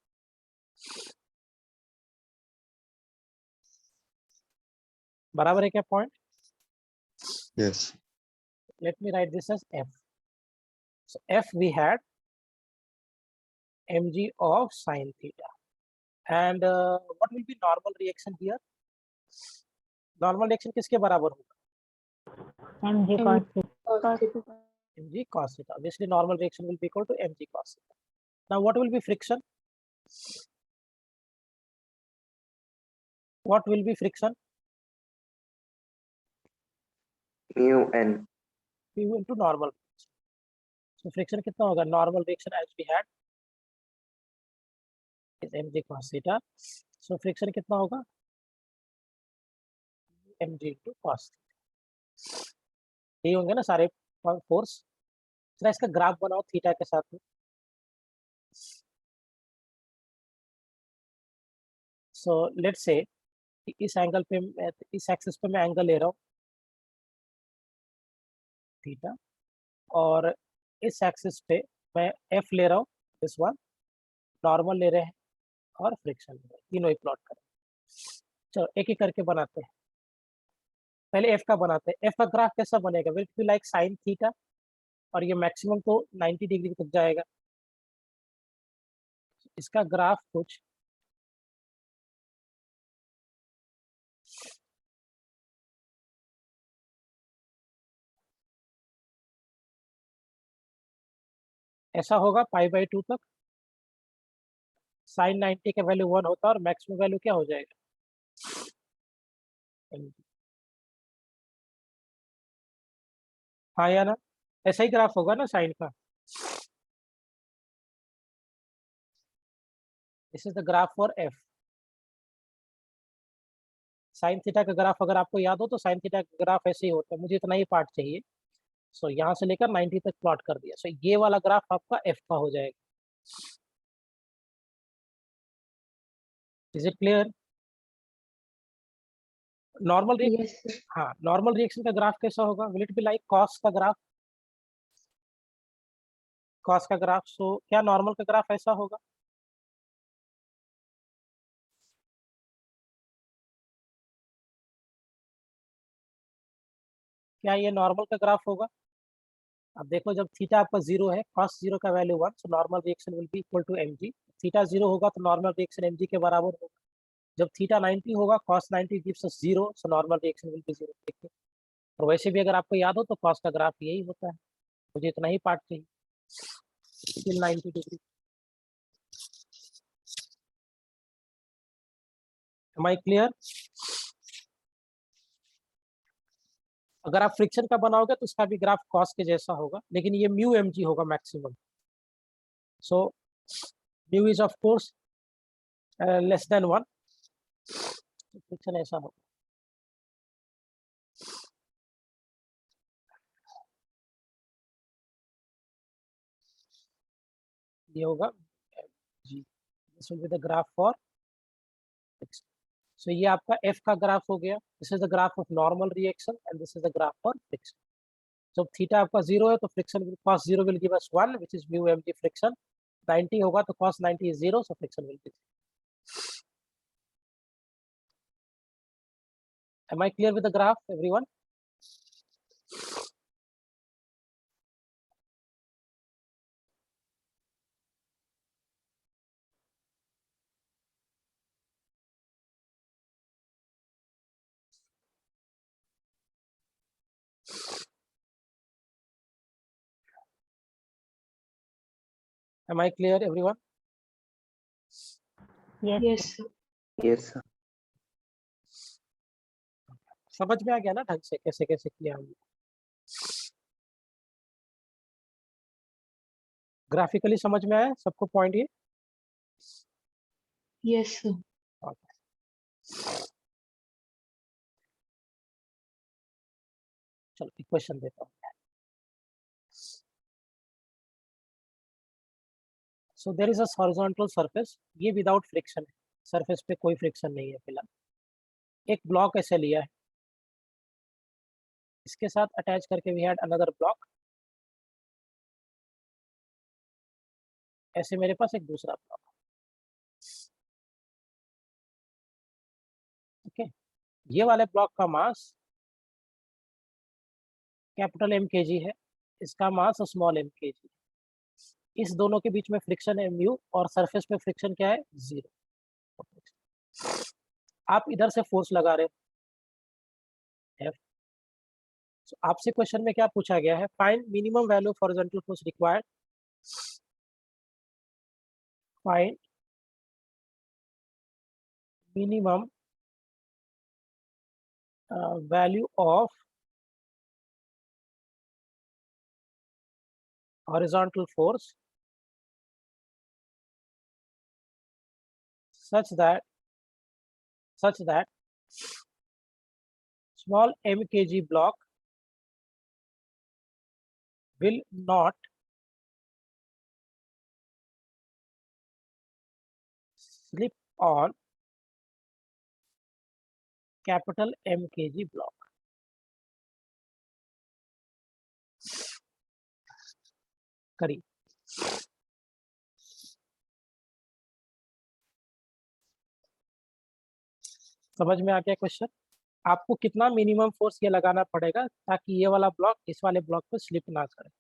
बराबर है क्या point? Yes. Let me write this as f. So f we had mg of sin theta, and what will be normal reaction here? Normal reaction किसके बराबर होगा, mg cos theta. Cos theta. mg cos theta. Obviously normal reaction will be equal to mg cos theta. Now what will be friction? What will be friction? mu n. mu into normal. So friction कितना होगा, normal reaction as we had is mg cos theta. So friction कितना होगा, mg into cos theta. यही होंगे ना सारे फोर्स। जरा इसका ग्राफ बनाओ थीटा के साथ में। सो लेट्स से इस एंगल पे, इस एक्सिस पे मैं एंगल ले रहा हूँ थीटा, और इस एक्सिस पे मैं एफ ले रहा हूँ, दिस वन, नॉर्मल ले रहे हैं और फ्रिक्शन ले रहे हैं, तीनों ही प्लॉट करें। चलो एक एक करके बनाते हैं। पहले एफ का बनाते हैं। एफ का ग्राफ कैसा बनेगा, will be like sine theta, और ये मैक्सिमम तो 90 डिग्री तक जाएगा। इसका ग्राफ कुछ ऐसा होगा, π/2 तक साइन 90 का वैल्यू 1 होता है और मैक्सिमम वैल्यू क्या हो जाएगा, हाँ या ना, ऐसा ही ग्राफ होगा ना साइन का। This is the graph for F. Sine theta का ग्राफ अगर आपको याद हो तो साइन थीटा का ग्राफ ऐसे ही होता है। मुझे इतना ही पार्ट चाहिए। सो यहाँ से लेकर 90 तक प्लॉट कर दिया। सो ये वाला ग्राफ आपका एफ का हो जाएगा। Is it clear? Normal reaction, Yes, sir. हाँ, नॉर्मल रिएक्शन का ग्राफ कैसा होगा, will it be like cos का ग्राफ, कॉस का ग्राफ। सो क्या नॉर्मल का ग्राफ ऐसा होगा, क्या ये नॉर्मल का ग्राफ होगा? अब देखो, जब थीटा आपका 0 है, cos 0 का value 1, so normal reaction will be equal to mg। Theta 0 होगा तो नॉर्मल रिएक्शन mg के बराबर होगा। जब थीटा 90 होगा, cos 90 gives us 0, so normal reaction will B 0। देखिए, और वैसे भी अगर आपको याद हो तो cos का ग्राफ यही होता है। मुझे इतना ही पार्ट चाहिए, still 90 degree. Am I clear? अगर आप फ्रिक्शन का बनाओगे तो उसका भी ग्राफ कॉस के जैसा होगा, लेकिन ये म्यू mg होगा maximum. So mu is of course less than 1, friction ऐसा होगा। ये होगा जी, this will be the graph for friction. So ये आपका एफ का ग्राफ हो गया। This is the graph of normal reaction and this is the graph for friction. जब थीटा आपका 0 है तो friction cos 0 will give us 1 which is mu mg friction. 90 होगा तो cos 90 is 0, so friction will B 0। Am I clear with the graph, everyone? Am I clear, everyone? Yes. Yes, sir. Yes, sir. समझ में आ गया ना ढंग से कैसे कैसे किया हमने? ग्राफिकली समझ में आया सबको पॉइंट ये? Yes, sir. चलो इक्वेशन देता हूँ। So there is a horizontal surface, ये विदाउट फ्रिक्शन है, सरफेस पे कोई फ्रिक्शन नहीं है फिलहाल। एक ब्लॉक ऐसे लिया है, इसके साथ अटैच करके वी हैड अनदर ब्लॉक, ऐसे मेरे पास एक दूसरा ब्लॉक। ओके, ये वाले ब्लॉक का मास कैपिटल एम के जी है, इसका मास स्मॉल एम के जी। इस दोनों के बीच में फ्रिक्शन है म्यू, और सरफेस पे फ्रिक्शन क्या है? 0। आप इधर से फोर्स लगा रहे हो F। So, आपसे क्वेश्चन में क्या पूछा गया है? Find minimum value of horizontal force required, find minimum value of horizontal force such that small mkg block will not slip on capital mkg block। करी समझ में आ गया क्वेश्चन? आपको कितना मिनिमम फोर्स ये लगाना पड़ेगा ताकि ये वाला ब्लॉक इस वाले ब्लॉक पे स्लिप ना करे?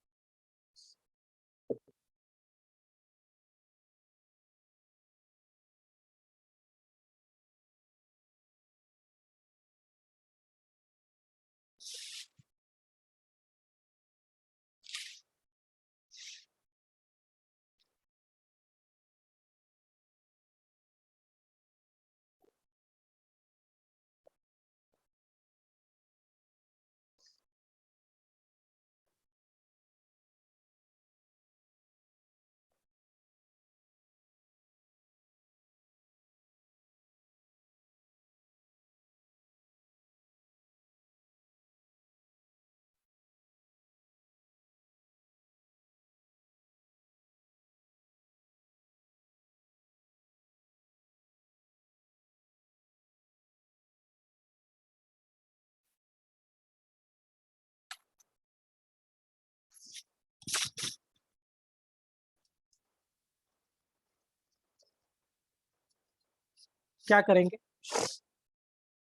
क्या करेंगे,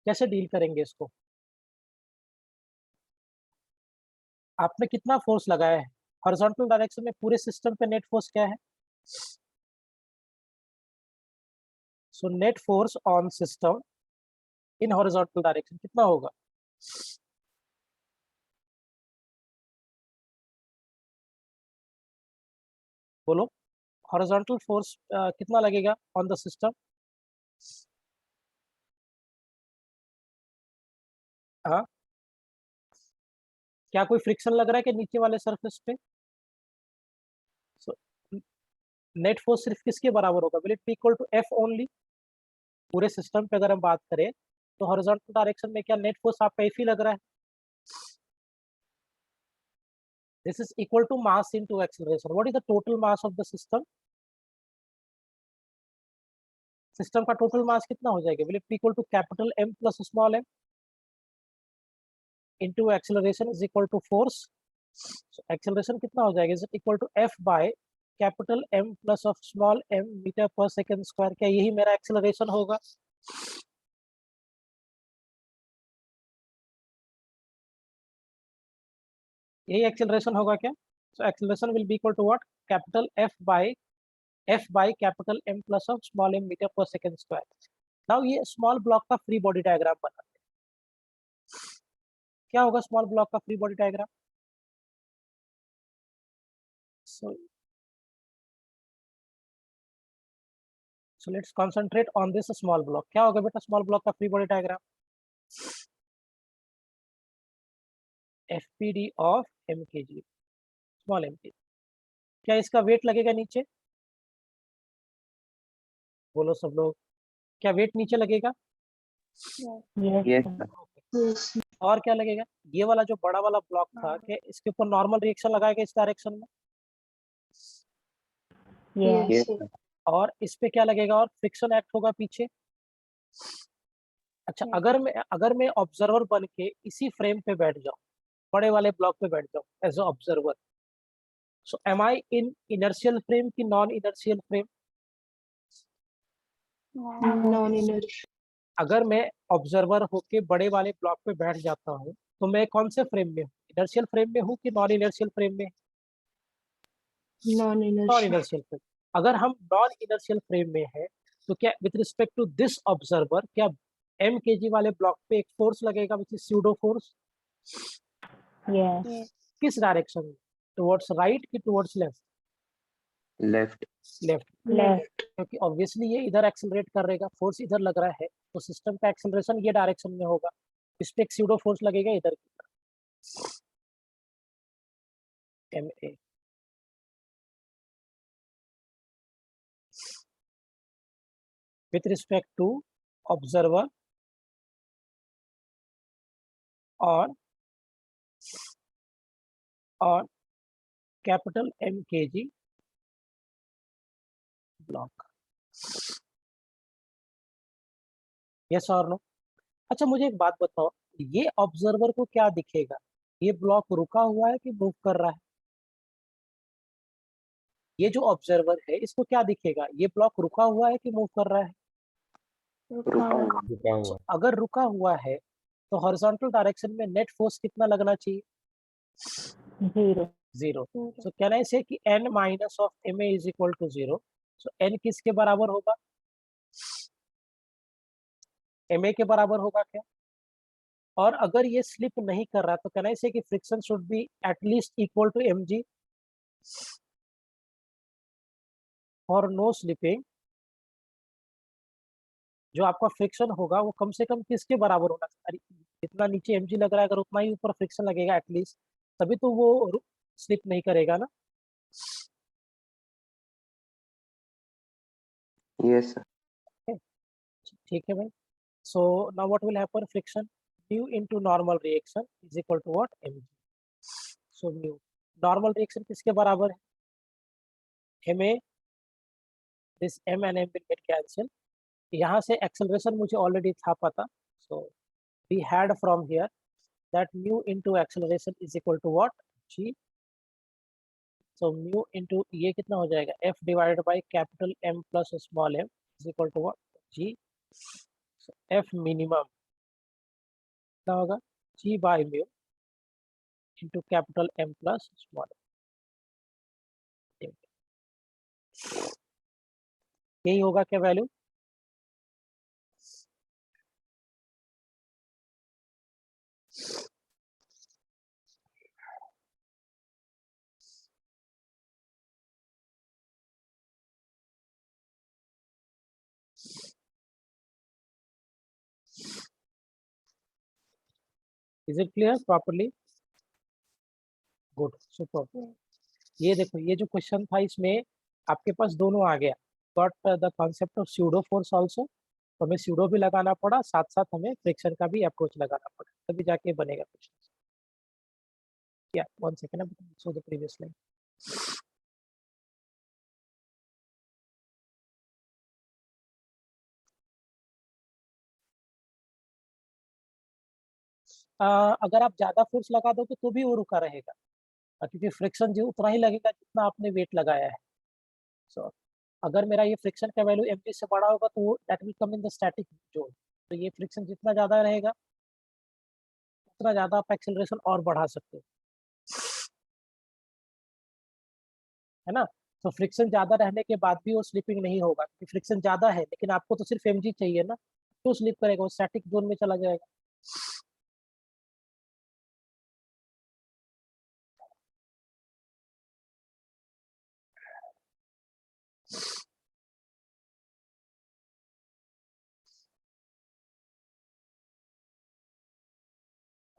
कैसे डील करेंगे इसको? आपने कितना फोर्स लगाया है हॉरिजॉन्टल डायरेक्शन में? पूरे सिस्टम पे नेट फोर्स क्या है? So net force on system in horizontal direction कितना होगा? बोलो, हॉरिजॉन्टल फोर्स कितना लगेगा ऑन द सिस्टम? हाँ, क्या कोई फ्रिक्शन लग रहा है कि नीचे वाले सरफेस पे? सो नेट फोर्स सिर्फ किसके बराबर होगा? Will it be equal to F only? पूरे सिस्टम पे अगर हम बात करें तो हॉरिजॉन्टल डायरेक्शन में क्या नेट फोर्स आपका एफ ही लग रहा है? This is equal to mass into acceleration. What is the total mass of the system? System का टोटल मास कितना हो जाएगा? Will it be equal to capital M plus small m into acceleration is equal to force. Acceleration कितना हो जाएगा? Is equal to F by capital M plus of small M metre per second square. क्या यही मेरा एक्सीलरेशन होगा? यही एक्सीलरेशन होगा क्या? So acceleration will be equal to what? Capital F by capital M plus of small M metre per second square. Now ये स्मॉल ब्लॉक का फ्री बॉडी डायग्राम बनाते हैं। क्या होगा स्मॉल ब्लॉक का free body diagram? So let's concentrate on this small block। क्या होगा बेटा स्मॉल ब्लॉक का free body diagram? FPD of mkg, small mkg। क्या इसका वेट लगेगा नीचे? बोलो सब लोग, क्या वेट नीचे लगेगा? Yes, Yes, sir. sir. Yes. और क्या लगेगा? ये वाला जो बड़ा वाला ब्लॉक था, क्या इसके ऊपर नॉर्मल रिएक्शन लगाएगा इस डायरेक्शन में? Yes. Yes, Yes. sir. और इस पे क्या लगेगा? और फ्रिक्शन एक्ट होगा पीछे। अच्छा, Yeah. अगर मैं ऑब्जर्वर बन के इसी फ्रेम पे बैठ जाऊं, बड़े वाले ब्लॉक पे बैठ जाऊं as a observer, so am I in inertial frame की नॉन इनर्शियल फ्रेम? Non-inertial. अगर मैं ऑब्जर्वर होके बड़े वाले ब्लॉक पे बैठ जाता हूँ, तो मैं कौन से फ्रेम में हूँ? इनर्शियल फ्रेम में हूँ कि नॉन इनर्शियल फ्रेम में? Non Non-inertial. Inertial frame. अगर हम नॉन इनर्शियल फ्रेम में है, तो क्या with respect to this observer, क्या mkg वाले ब्लॉक पे एक फोर्स लगेगा which is pseudo force? Yes. Yes. किस डायरेक्शन में? टुवर्ड्स राइट कि towards left? Left. Left, Left. क्योंकि ऑब्वियसली ये इधर एक्सेलरेट कर रहेगा, फोर्स इधर लग रहा है, तो सिस्टम का एक्सेलरेशन ये डायरेक्शन में होगा, इस पे एक स्यूडो फोर्स लगेगा इधर की तरफ, ma। With respect to observer और कैपिटल mkg ब्लॉक। यस और नो? अच्छा, मुझे एक बात बताओ, ये ऑब्जर्वर को क्या दिखेगा? ये ब्लॉक रुका हुआ है कि मूव कर रहा है? ये जो ऑब्जर्वर है इसको क्या दिखेगा? ये ब्लॉक रुका हुआ है कि मूव कर रहा है? रुका हुआ. रुका So, हुआ. अगर रुका हुआ है तो हॉरिजॉन्टल डायरेक्शन में नेट फोर्स कितना लगना चाहिए? 0. 0। सो कैन आई से कि n minus of ma is equal to 0। So n किसके बराबर होगा? ma के बराबर होगा क्या? और अगर ये स्लिप नहीं कर रहा तो कैन आई से कि friction should be at least equal to mg और नो स्लिपिंग। जो आपका फ्रिक्शन होगा वो कम से कम किसके बराबर होना चाहिए? जितना नीचे mg लग रहा है, अगर उतना ही ऊपर फ्रिक्शन लगेगा एटलीस्ट, तभी तो वो स्लिप नहीं करेगा ना। Yes, sir. ठीक है भाई। So now what will happen? Friction mu into normal reaction is equal to what? mg. So mu normal reaction किसके बराबर है? ma, this m and m will get cancel। यहाँ से acceleration मुझे already था पता, so we had from here that mu into acceleration is equal to what? g। so mu into ये कितना हो जाएगा? f divided by capital M plus small m is equal to what? g। so f minimum कितना होगा? g by mu into capital M plus small m। यही होगा क्या value? Is it clear properly? Good, super. ये देखो, ये जो क्वेश्चन था इसमें आपके पास दोनों आ गया, but the concept of pseudo force also, तो हमें स्यूडो भी लगाना पड़ा, साथ साथ हमें फ्रिक्शन का भी अप्रोच लगाना पड़ा, तभी जाके बनेगा क्वेश्चन। या one second, so the previous line. अगर आप ज्यादा फोर्स लगा दोगे तो भी वो रुका रहेगा, क्योंकि फ्रिक्शन जो उतना ही लगेगा जितना आपने वेट लगाया है। सो अगर मेरा ये फ्रिक्शन का वैल्यू mg से बड़ा होगा तो that will come in the static zone. तो ये फ्रिक्शन जितना ज्यादा रहेगा उतना ज्यादा आप एक्सेलरेशन और बढ़ा सकते हो, है ना। तो फ्रिक्शन ज्यादा रहने के बाद भी वो स्लिपिंग नहीं होगा, क्योंकि फ्रिक्शन ज्यादा है लेकिन आपको तो सिर्फ mg चाहिए ना, तो स्लिप करेगा, वो स्टैटिक जोन में चला जाएगा।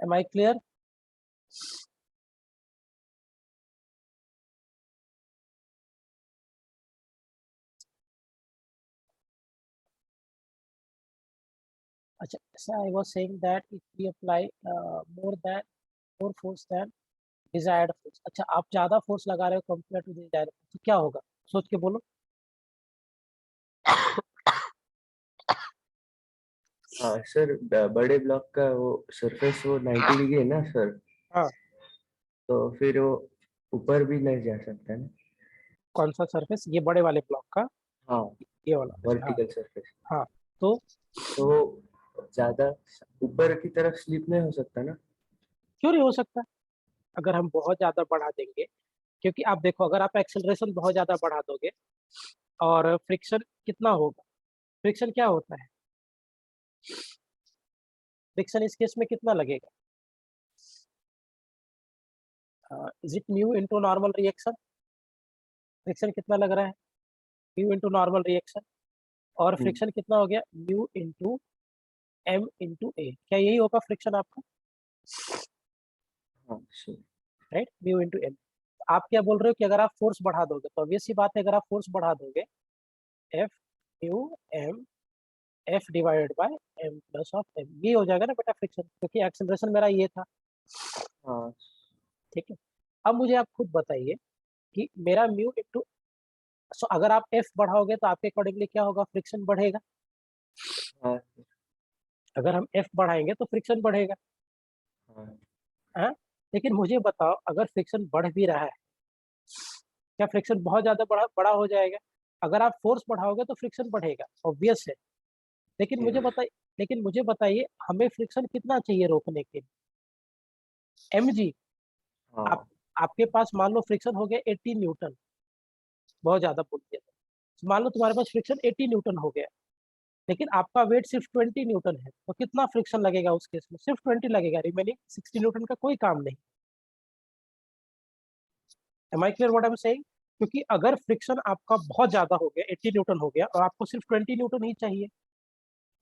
Am I clear? अच्छा, so I was saying that if we apply more force than desired force. अच्छा, आप ज्यादा फोर्स लगा रहे हो कंपेयर टू डिजायर्ड फोर्स, तो क्या होगा? सोच के बोलो। हाँ सर, बड़े ब्लॉक का वो सरफेस वो 90 डिग्री है ना सर, हाँ, तो फिर वो ऊपर भी नहीं जा सकता ना। कौन सा सरफेस? ये बड़े वाले ब्लॉक का, हाँ, ये वाला। अच्छा, हाँ वर्टिकल सरफेस। हाँ, तो तो वो ज्यादा ऊपर की तरफ स्लिप नहीं हो सकता ना। क्यों नहीं हो सकता? अगर हम बहुत ज्यादा बढ़ा देंगे, क्योंकि आप देखो, अगर आप एक्सेलरेशन बहुत ज्यादा बढ़ा दोगे और फ्रिक्शन कितना होगा? फ्रिक्शन क्या होता है? फ्रिक्शन इस केस में कितना लगेगा? Is it mu into normal reaction? Friction कितना लग रहा है? Mu into normal reaction. और फ्रिक्शन कितना हो गया? Mu into M into A. क्या यही होगा फ्रिक्शन आपका? हाँ sir. Right, mu into M. आप क्या बोल रहे हो कि अगर आप फोर्स बढ़ा दोगे, तो ऑब्वियस सी बात है, अगर आप फोर्स बढ़ा दोगे, F mu M F divided by M plus of M, ये हो जाएगा ना बेटा फ्रिक्शन, क्योंकि एक्सेलरेशन मेरा ये था। हाँ ठीक है, अब मुझे आप खुद बताइए कि मेरा म्यू इनटू, सो अगर आप एफ बढ़ाओगे तो आपके अकॉर्डिंगली क्या होगा? फ्रिक्शन बढ़ेगा। हाँ अगर हम एफ बढ़ाएंगे तो फ्रिक्शन बढ़ेगा। हाँ। हाँ, लेकिन मुझे बताओ, अगर फ्रिक्शन बढ़ भी रहा है, क्या फ्रिक्शन बहुत ज्यादा बड़ा बड़ा हो जाएगा? अगर आप फोर्स बढ़ाओगे तो फ्रिक्शन बढ़ेगा, ऑब्वियस है। लेकिन मुझे बताइए, हमें फ्रिक्शन कितना चाहिए रोकने के लिए? mg। आप हाँ आपके पास मान लो फ्रिक्शन हो गया 80 न्यूटन, बहुत ज्यादा बोल दिया। तो मान लो तुम्हारे पास फ्रिक्शन 80 न्यूटन हो गया, लेकिन आपका वेट सिर्फ 20 न्यूटन है, तो कितना फ्रिक्शन लगेगा उस केस में? सिर्फ 20 लगेगा, रिमेनिंग 60 न्यूटन का कोई काम नहीं। Am I clear what I am saying? क्योंकि अगर फ्रिक्शन आपका बहुत ज्यादा हो गया, 80 न्यूटन हो गया, और आपको सिर्फ 20 न्यूटन ही चाहिए,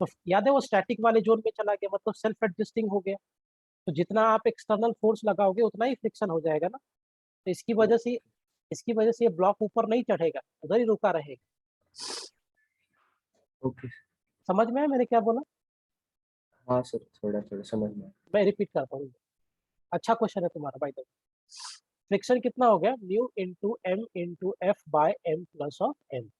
तो याद है वो स्टैटिक वाले जोन में चला गया, मतलब सेल्फ एडजस्टिंग हो गया। तो जितना आप एक्सटर्नल फोर्स लगाओगे उतना ही फ्रिक्शन हो जाएगा ना। तो इसकी वजह से ये ब्लॉक ऊपर नहीं चढ़ेगा, उधर ही रुका रहेगा। ओके। समझ में आया मैंने क्या बोला? हाँ सर, थोड़ा थोड़ा समझ में आया। मैं रिपीट करता हूँ। अच्छा क्वेश्चन है तुम्हारा भाई। फ्रिक्शन कितना हो गया? Mu into M into F by M plus of M.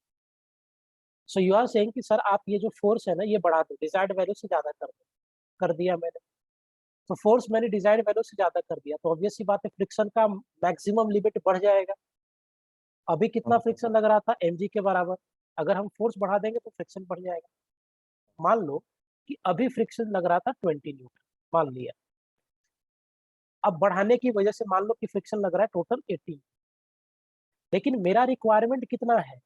So you are saying कि सर आप ये जो फोर्स है ना, ये बढ़ा दो, डिजायर्ड वैल्यू से ज्यादा कर दो। कर दिया मैंने। तो फोर्स मैंने डिजायर्ड वैल्यू से ज्यादा कर दिया, तो ऑब्वियस सी बात है फ्रिक्शन का मैक्सिमम लिमिट बढ़ जाएगा। अभी कितना हाँ फ्रिक्शन लग रहा था? mg के बराबर। अगर हम फोर्स बढ़ा देंगे तो फ्रिक्शन बढ़ जाएगा। मान लो कि अभी फ्रिक्शन लग रहा था 20 न्यूटन, मान लिया। अब बढ़ाने की वजह से मान लो कि फ्रिक्शन लग रहा है टोटल 80, लेकिन मेरा रिक्वायरमेंट कितना है?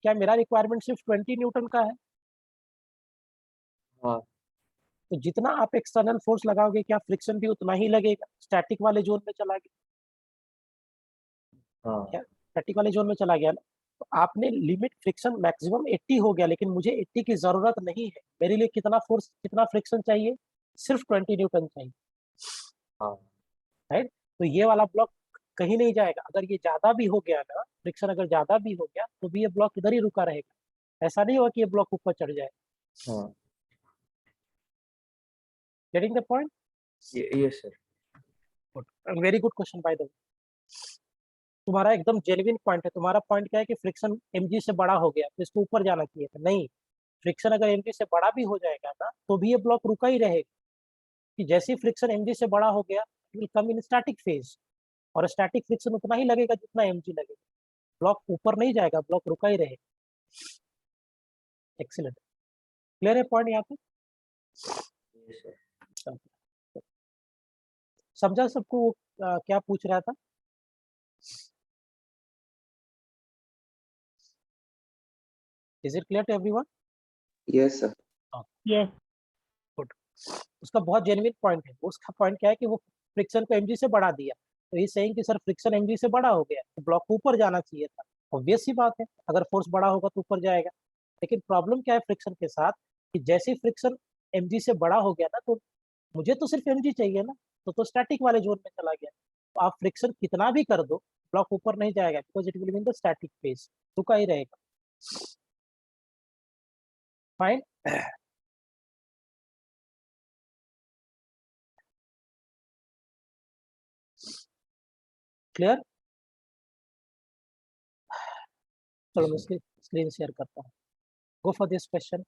क्या मेरा रिक्वायरमेंट सिर्फ 20 न्यूटन का है? हाँ तो जितना आप एक्सटर्नल फोर्स लगाओगे, क्या फ्रिक्शन भी उतना ही लगेगा? स्टैटिक वाले जोन में चला गया। क्या हाँ स्टैटिक वाले जोन में चला गया ना? तो आपने लिमिट फ्रिक्शन मैक्सिमम 80 हो गया, लेकिन मुझे 80 की जरूरत नहीं है। मेरे लिए कितना फोर्स, कितना फ्रिक्शन चाहिए? सिर्फ 20 न्यूटन चाहिए। हाँ। राइट, तो ये वाला ब्लॉक कहीं नहीं जाएगा। अगर ये ज्यादा भी हो गया ना, फ्रिक्शन अगर ज्यादा भी हो गया, तो भी ये ब्लॉक इधर ही रुका रहेगा। ऐसा नहीं होगा कि ये ब्लॉक ऊपर चढ़ जाए। हाँ गेटिंग द पॉइंट? ये sir. Very good question by the way. तुम्हारा एकदम जेन्युइन पॉइंट है। तुम्हारा पॉइंट क्या है कि फ्रिक्शन mg से बड़ा हो गया तो इसको ऊपर जाना चाहिए था। नहीं, फ्रिक्शन अगर mg से बड़ा भी हो जाएगा ना, तो भी ये ब्लॉक रुका ही रहेगा। कि जैसे ही फ्रिक्शन mg से बड़ा हो गया, it will come in static phase, और स्टैटिक फ्रिक्शन उतना ही लगेगा जितना mg लगेगा। ब्लॉक ऊपर नहीं जाएगा, ब्लॉक रुका ही रहेगा। एक्सीलेंट, क्लियर है पॉइंट यहाँ पे? ये सर। समझा सबको वो क्या पूछ रहा था? Is it clear to everyone? Yes, sir. Yes. Good. उसका बहुत जेन्युइन पॉइंट है। उसका पॉइंट क्या है कि वो फ्रिक्शन को mg से बढ़ा दिया, तो ये सेइंग कि सर फ्रिक्शन mg से बड़ा हो गया तो ब्लॉक को ऊपर जाना चाहिए था। ऑब्वियस सी बात है, अगर फोर्स बड़ा होगा तो ऊपर जाएगा। लेकिन प्रॉब्लम क्या है फ्रिक्शन के साथ, कि जैसे फ्रिक्शन mg से बड़ा हो गया ना, तो मुझे तो सिर्फ mg चाहिए ना। तो स्टैटिक वाले जोन में चला गया। तो आप फ्रिक्शन कितना भी कर दो, ब्लॉक ऊपर नहीं जाएगा, because it will be in the static phase, रुका ही रहेगा। फाइन। क्लियर? चलो मैं स्क्रीन शेयर करता हूँ। Go for this question.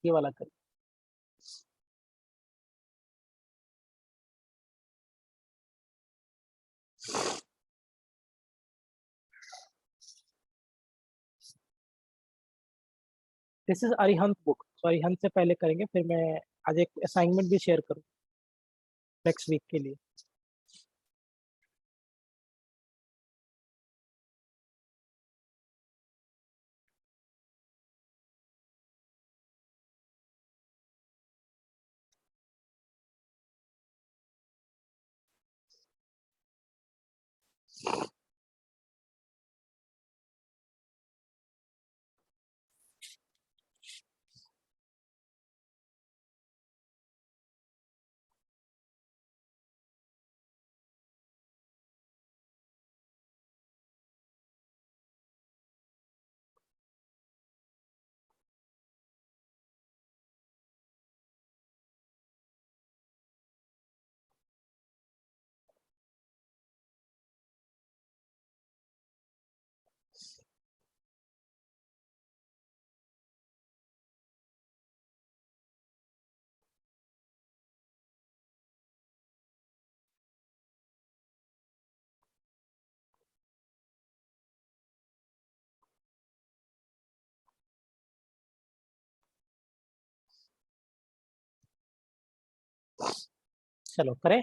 ये वाला करिए। This is Arihant book. तो अरिहंत से पहले करेंगे, फिर मैं आज एक असाइनमेंट भी शेयर करूँ नेक्स्ट वीक के लिए। चलो करें।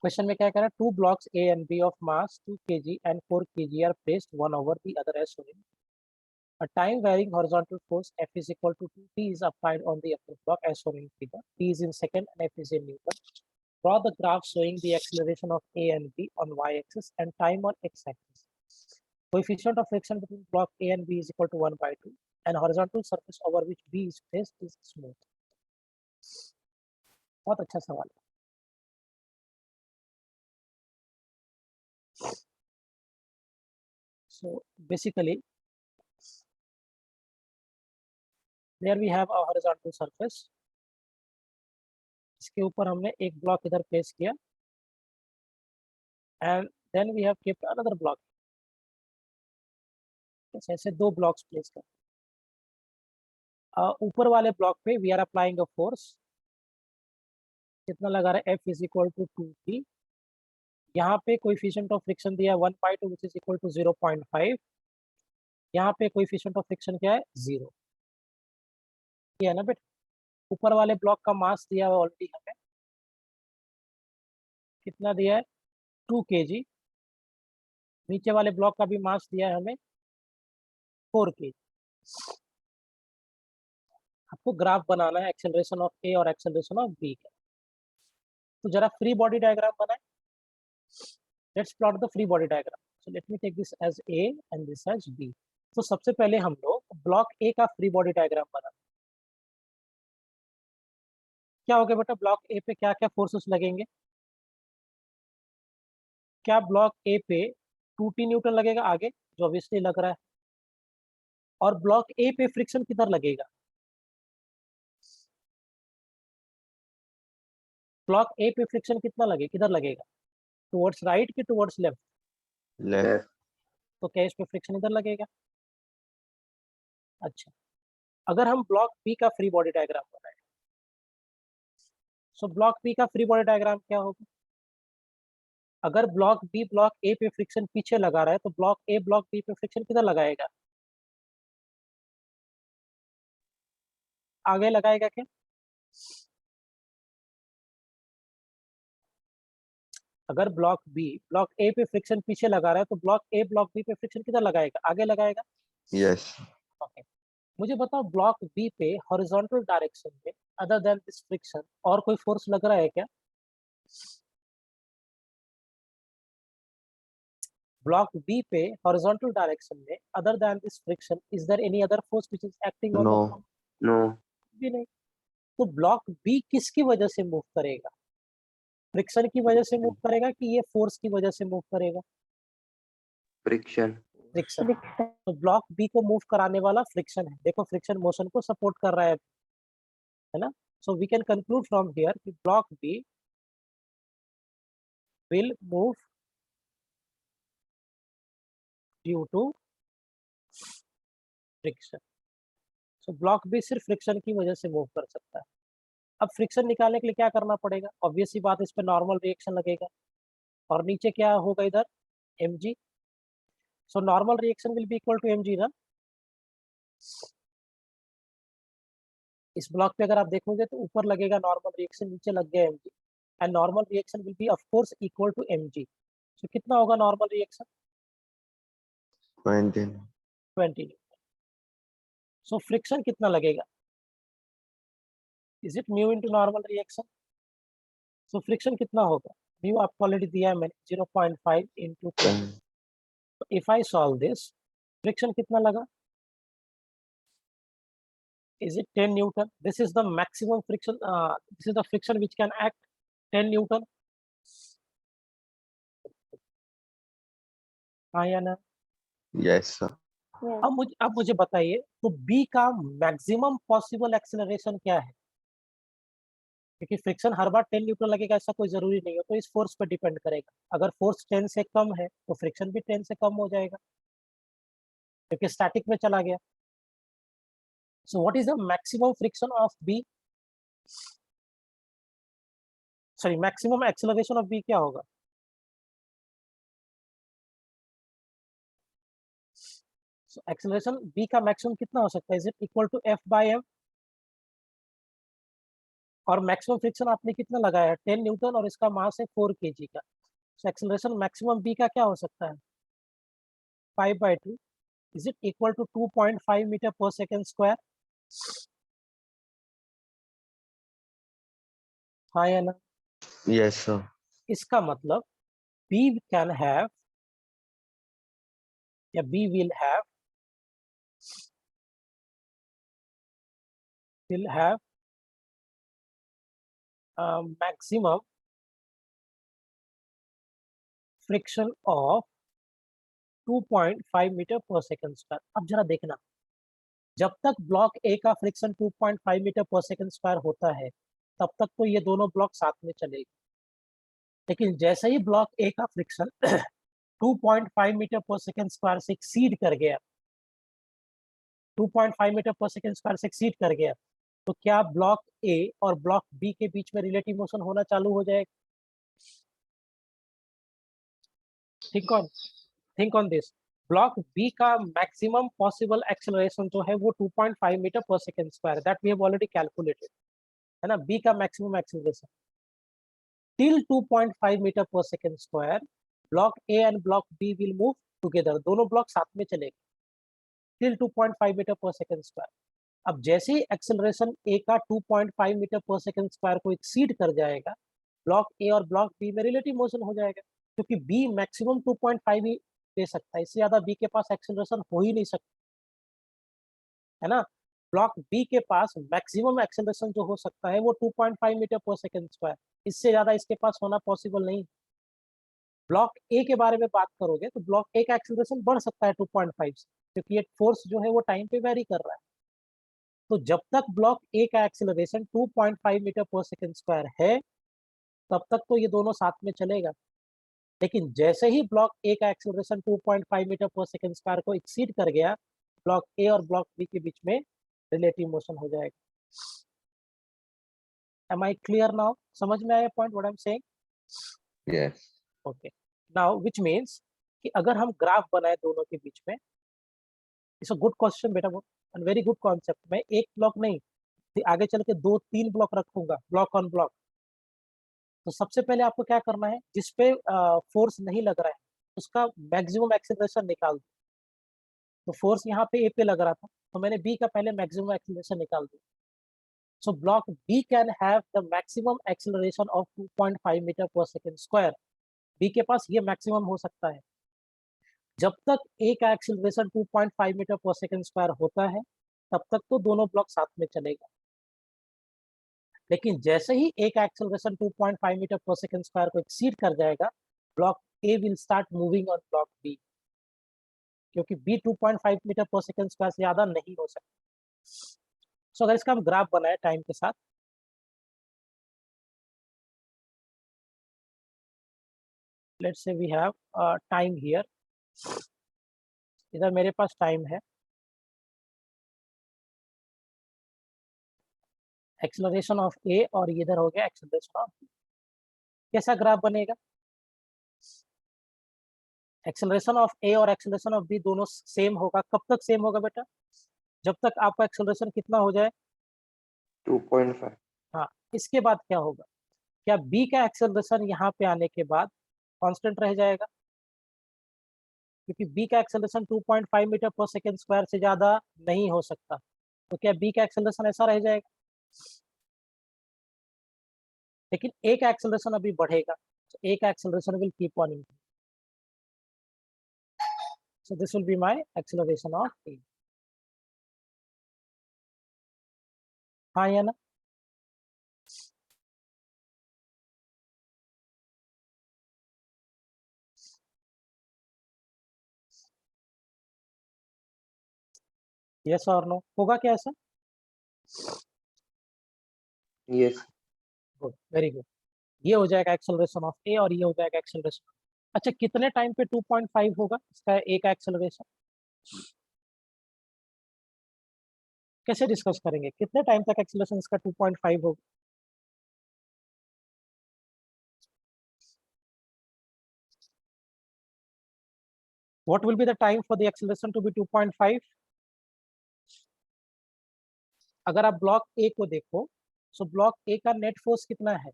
क्वेश्चन में क्या कह रहा है? 2 blocks A and B of mass 2 kg and 4 kg are placed one over the other as shown. A time varying horizontal force F is equal to 2T is applied on the upper block as shown in figure. T is in second and F is in Newton. Draw the graph showing the acceleration of A and B on y-axis and time on x-axis. Coefficient of friction between block A and B is equal to 1/2 and horizontal surface over which B is placed is smooth. बहुत अच्छा सवाल है। So basically, there we have a horizontal surface. इसके ऊपर हमने एक ब्लॉक इधर प्लेस किया and then we have kept another block. ऐसे 2 blocks प्लेस कर। ऊपर वाले ब्लॉक पे we are applying a force. कितना लगा रहा है? F is equal to 2T. यहाँ पे कोएफिशिएंट ऑफ फ्रिक्शन दिया है 1/2 which is equal to 0.5. यहाँ पे कोएफिशिएंट ऑफ फ्रिक्शन क्या है? 0। ये है ना बेटा। ऊपर वाले ब्लॉक का मास दिया है ऑलरेडी हमें, कितना दिया है? 2 kg। नीचे वाले ब्लॉक का भी मास दिया है हमें 4 kg। आपको ग्राफ बनाना है एक्सेलरेशन ऑफ ए और एक्सेलरेशन ऑफ बी का। तो जरा फ्री बॉडी डायग्राम बनाए। Let's plot the free body diagram. So let me take this as A and this as B. तो सबसे पहले हम लोग ब्लॉक ए का फ्री बॉडी डायग्राम बना। क्या होगा बेटा? ब्लॉक ए पे क्या क्या फोर्सेस लगेंगे? क्या ब्लॉक ए पे 2T न्यूटन लगेगा आगे, जो ऑब्वियसली लग रहा है, और ब्लॉक ए पे फ्रिक्शन किधर लगेगा? ब्लॉक ए पे फ्रिक्शन कितना लगे, किधर लगेगा? टुवर्ड्स राइट कि टुवर्ड्स लेफ्ट? लेफ्ट। तो क्या इस पे फ्रिक्शन इधर लगेगा? अच्छा, अगर हम ब्लॉक बी का फ्री बॉडी डायग्राम बनाए, सो ब्लॉक बी का फ्री बॉडी डायग्राम क्या होगा? अगर ब्लॉक बी ब्लॉक ए पे फ्रिक्शन पीछे लगा रहा है, तो ब्लॉक ए ब्लॉक बी पे फ्रिक्शन किधर लगाएगा? आगे लगाएगा क्या? अगर ब्लॉक बी ब्लॉक ए पे फ्रिक्शन पीछे लगा रहा है, तो ब्लॉक ए ब्लॉक बी पे फ्रिक्शन किधर लगाएगा? आगे लगाएगा। यस। ओके, मुझे बताओ ब्लॉक बी पे हॉरिजॉन्टल डायरेक्शन में अदर देन दिस फ्रिक्शन और कोई फोर्स लग रहा है क्या? ब्लॉक बी पे हॉरिजॉन्टल डायरेक्शन में other than this friction is there any other force which is acting on no. The block? No. भी नहीं। तो ब्लॉक बी किसकी वजह से मूव करेगा? फ्रिक्शन की वजह से मूव करेगा कि ये फोर्स की वजह से मूव करेगा? फ्रिक्शन। फ्रिक्शन। Friction. तो ब्लॉक बी को मूव कराने वाला फ्रिक्शन है। देखो फ्रिक्शन मोशन को सपोर्ट कर रहा है ना? So we can conclude from here कि block B will move due to friction. So block B सिर्फ फ्रिक्शन की वजह से मूव कर सकता है। अब फ्रिक्शन निकालने के लिए क्या करना पड़ेगा? ऑब्वियस सी बात, इस पे नॉर्मल रिएक्शन लगेगा और नीचे क्या होगा इधर? mg। So normal reaction will be equal to mg ना। इस ब्लॉक पे अगर आप देखोगे तो ऊपर लगेगा नॉर्मल रिएक्शन, नीचे लग गया mg and normal reaction will be of course equal to mg। So कितना होगा नॉर्मल रिएक्शन? 20। सो फ्रिक्शन कितना लगेगा? Is it mu into normal reaction? So friction कितना होगा? म्यू आपको ऑलरेडी दिया है मैंने, 0.5 into 10। If I solve this, friction कितना लगा? Is it 10 Newton? This is the maximum friction. This is the friction which can act 10 Newton. हाँ या ना? Yes sir. Yes. अब मुझे बताइए, तो B का मैक्सिमम पॉसिबल एक्सेलरेशन क्या है? क्योंकि फ्रिक्शन हर बार 10 न्यूटन लगेगा ऐसा कोई जरूरी नहीं है, तो इस फोर्स पर डिपेंड करेगा। अगर फोर्स 10 से कम है तो फ्रिक्शन भी 10 से कम हो जाएगा, क्योंकि स्टैटिक में चला गया। So what is the maximum friction of B? Sorry, maximum acceleration of B क्या होगा? सो एक्सेलरेशन B का मैक्सिमम कितना हो सकता है? Is it equal to F/m? और मैक्सिमम फ्रिक्शन आपने कितना लगाया? 10 न्यूटन और इसका मास है 4 kg का। सो एक्सेलरेशन मैक्सिमम B का क्या हो सकता है? 5/2। Is it equal to 2.5 metre per second square? हाँ या ना? Yes sir. इसका मतलब B कैन हैव या B will have maximum friction of 2.5 metre per second square. अब जरा देखना, जब तक ब्लॉक ए का friction 2.5 metre per second square होता है तब तक तो ये दोनों ब्लॉक साथ में चलेंगे, लेकिन जैसे ही ब्लॉक ए का friction 2.5 metre per second square से एक्सीड कर गया, 2.5 मीटर पर सेकेंड स्क्वायर से एक्सीड कर गया, तो क्या ब्लॉक ए और ब्लॉक बी के बीच में रिलेटिव मोशन होना चालू हो जाएगा? Think on this. Block B का मैक्सिमम पॉसिबल एक्सेलरेशन जो है वो 2.5 metre per second square, that we have already calculated, है ना? बी का maximum acceleration till 2.5 metre per second square, block A and block B will move together, दोनों ब्लॉक साथ में चलेंगे till 2.5 metre per second square. अब जैसे ही एक्सेलरेशन ए का 2.5 मीटर पर सेकेंड स्क्वायर को एक्सीड कर जाएगा, ब्लॉक ए और ब्लॉक बी में रिलेटिव मोशन हो जाएगा, क्योंकि बी मैक्सिमम 2.5 ही दे सकता है, इससे ज्यादा बी के पास एक्सेलरेशन हो ही नहीं सकता, है ना? ब्लॉक बी के पास मैक्सिमम एक्सेलरेशन जो हो सकता है वो 2.5 मीटर पर सेकेंड स्क्वायर, इससे ज्यादा इसके पास होना पॉसिबल नहीं। ब्लॉक ए के बारे में बात करोगे तो ब्लॉक ए का एक्सेलरेशन बढ़ सकता है 2.5 से, क्योंकि ये फोर्स जो है वो टाइम पे वेरी कर रहा है। तो जब तक ब्लॉक ए का acceleration 2.5 metre per second square है तब तक तो ये दोनों साथ में चलेगा, लेकिन जैसे ही ब्लॉक ए का acceleration 2.5 metre per second square को एक्सीड कर गया, ब्लॉक ए और ब्लॉक बी के बीच में रिलेटिव मोशन हो जाएगा। Am I clear now? समझ में आया point what I am saying? Yes. Okay, now which means कि अगर हम ग्राफ बनाए दोनों के बीच में, इट्स अ गुड क्वेश्चन बेटा, वो एंड वेरी गुड कॉन्सेप्ट। मैं एक ब्लॉक नहीं, आगे चल के 2-3 ब्लॉक रखूंगा, ब्लॉक ऑन ब्लॉक। तो सबसे पहले आपको क्या करना है, जिसपे फोर्स नहीं लग रहा है उसका मैक्सिमम एक्सेलरेशन निकाल दो। तो फोर्स यहाँ पे ए पे लग रहा था, तो मैंने बी का पहले मैक्सिमम एक्सेलरेशन निकाल दिया। So block B can have the maximum acceleration of 2.5 metre per second square. B के पास ये मैक्सिमम हो सकता है। जब तक ए का acceleration 2.5 metre per second square होता है तब तक तो दोनों ब्लॉक साथ में चलेगा। लेकिन जैसे ही एक acceleration 2.5 metre per second square को एक्सीड कर जाएगा, block A will start moving on block B, क्योंकि B 2.5 metre per second square से ज्यादा नहीं हो सकता। सो अगर इसका हम ग्राफ बनाए टाइम के साथ, let's say we have time here, इधर मेरे पास टाइम है, एक्सेलरेशन ऑफ ए, और इधर हो गया एक्सेलरेशन ऑफ बी। कैसा ग्राफ बनेगा? एक्सेलरेशन ऑफ ए और एक्सेलरेशन ऑफ बी दोनों सेम होगा। कब तक सेम होगा बेटा? जब तक आपका एक्सेलरेशन कितना हो जाए? 2.5. हाँ, इसके बाद क्या होगा? क्या बी का एक्सेलरेशन यहाँ पे आने के बाद कांस्टेंट रह जाएगा? क्योंकि बी का acceleration 2.5 metre per second square से ज्यादा नहीं हो सकता, तो क्या बी का एक्सेलरेशन ऐसा रह जाएगा? लेकिन ए का एक्सेलरेशन अभी बढ़ेगा, तो ए का acceleration will keep on increasing. So this will be my acceleration of A. हाँ या ना? Yes or no? होगा क्या ऐसा? Yes. Good, very good. ये हो जाएगा एक्सेलरेशन ऑफ ए और ये हो जाएगा एक्सेलरेशन। अच्छा, कितने टाइम पे 2.5 होगा इसका ए का एक्सेलरेशन? कैसे डिस्कस करेंगे? कितने टाइम तक एक्सेलरेशन इसका 2.5 होगा? What will be the time for the acceleration to be 2.5? अगर आप ब्लॉक ए को देखो, सो ब्लॉक ए का नेट फोर्स कितना है?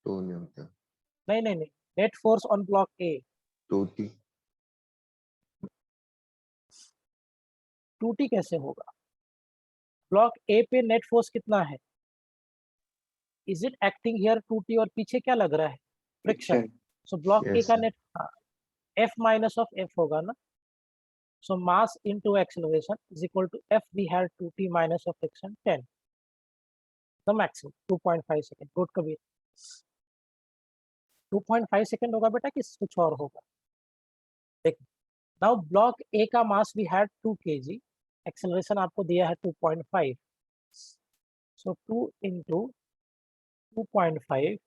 2 Newton. नहीं नहीं नहीं, net force on block A 2T. 2T कैसे होगा? ब्लॉक ए पे नेट फोर्स कितना है? Is it acting here 2T, और पीछे क्या लग रहा है? Friction. Friction. So block A Yes, का sir. Net F minus of F होगा ना? So mass into acceleration is equal to F we had 2T minus of friction 10, the maximum 2.5 second. Good Kabir. 2.5 second होगा बेटा कि कुछ और होगा? देखो, नाउ ब्लॉक ए का mass we had 2 kg, acceleration आपको दिया है 2.5, सो 2 into 2.5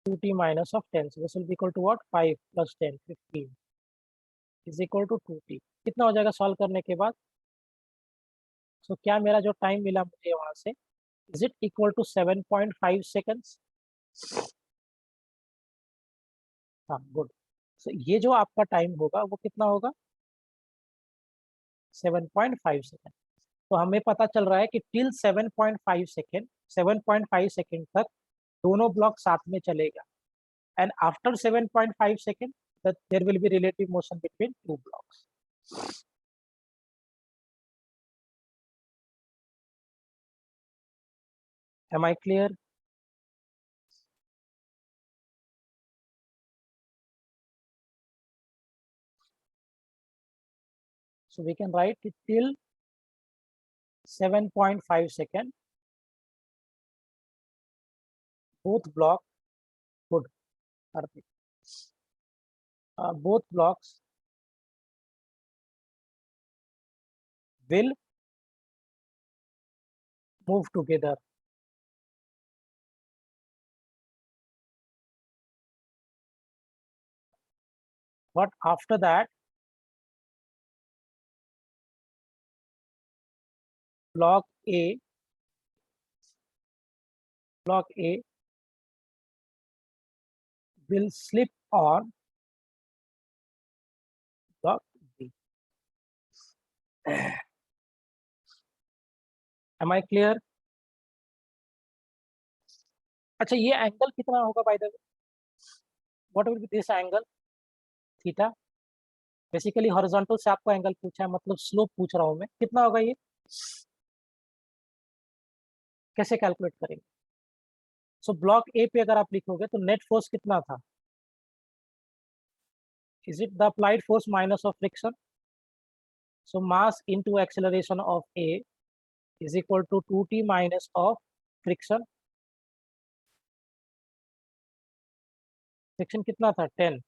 2T minus of 10, so this will be equal to what? 5 plus 10 15 is equal to 2T। कितना हो जाएगा सॉल्व करने के बाद? सो क्या मेरा जो टाइम मिला मुझे वहां से, is it equal to 7.5 seconds? हाँ, गुड। सो ये जो आपका टाइम होगा वो कितना होगा? 7.5 सेकेंड। तो हमें पता चल रहा है कि टिल 7.5 सेकेंड, 7.5 सेकेंड तक दोनों ब्लॉक साथ में चलेगा, and after 7.5 seconds that there will be relative motion between two blocks. Am I clear? So we can write it till 7.5 second, both block, good, perfect. Both blocks will move together. But after that, block A will slip on block B. Am I clear? अच्छा, ये एंगल कितना होगा by the way? What will B this angle? Theta. Basically horizontal से आपको एंगल पूछा है, मतलब स्लोप पूछ रहा हूं मैं। कितना होगा ये? कैसे कैलकुलेट करेंगे? सो ब्लॉक ए पे अगर आप लिखोगे तो नेट फोर्स कितना था? Is it the applied force minus of friction? So mass into acceleration of A is equal to 2t minus of friction, friction कितना था 10,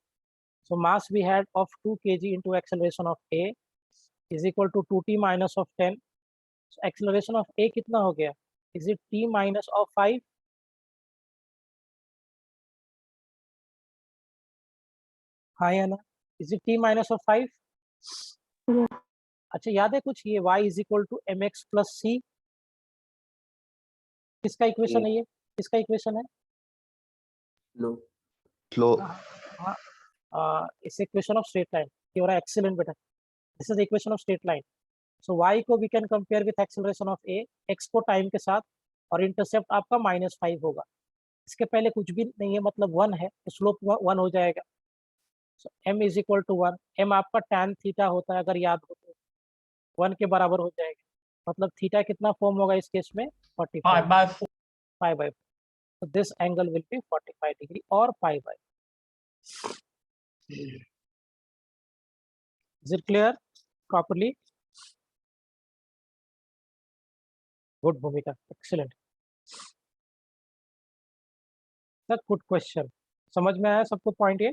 so mass we had of 2 kg into acceleration of a is equal to 2t minus of 10, so acceleration of a कितना हो गया, is it t minus of 5, हाँ या ना, is it t minus of 5? Yes. अच्छा याद है कुछ, ये y is equal to mx plus c, किसका इक्वेशन है ये, किसका इक्वेशन है? लो Slow. हाँ, इस इक्वेशन ऑफ स्ट्रेट लाइन, ये हो रहा है एक्सीलेंट बेटा, this is equation of straight line, so y को we can compare with acceleration of a, x को टाइम के साथ, और इंटरसेप्ट आपका -5 होगा, इसके पहले कुछ भी नहीं है, मतलब 1 है, तो स्लोप 1 हो जाएगा, so m is equal to 1, m आपका tan थीटा होता है, अगर याद हो तो 1 के बराबर हो जाएगा, मतलब थीटा कितना फॉर्म होगा इस केस में 45 5/4. pi by 4, so this angle will be 45 degree or pi by, is it clear properly? Good Bhumika, excellent, sir good question, समझ में आया सबको पॉइंट ये?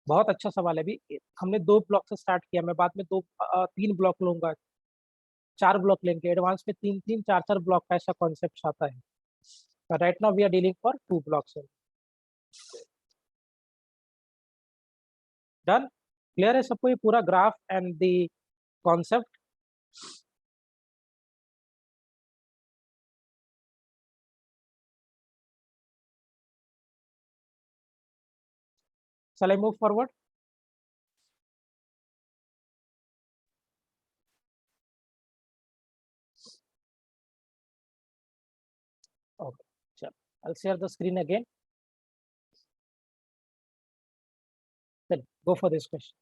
बहुत अच्छा सवाल है, अभी हमने 2 ब्लॉक से स्टार्ट किया, मैं बाद में 3 ब्लॉक लूंगा, 4 ब्लॉक लेंगे, एडवांस में 3-3 4-4 ब्लॉक का ऐसा कॉन्सेप्ट आता है, right now we are dealing for 2 blocks. Done, clear है सबको ये पूरा graph and the concept? Shall I move forward? Okay, sure. I'll share the screen again. Then go for this question.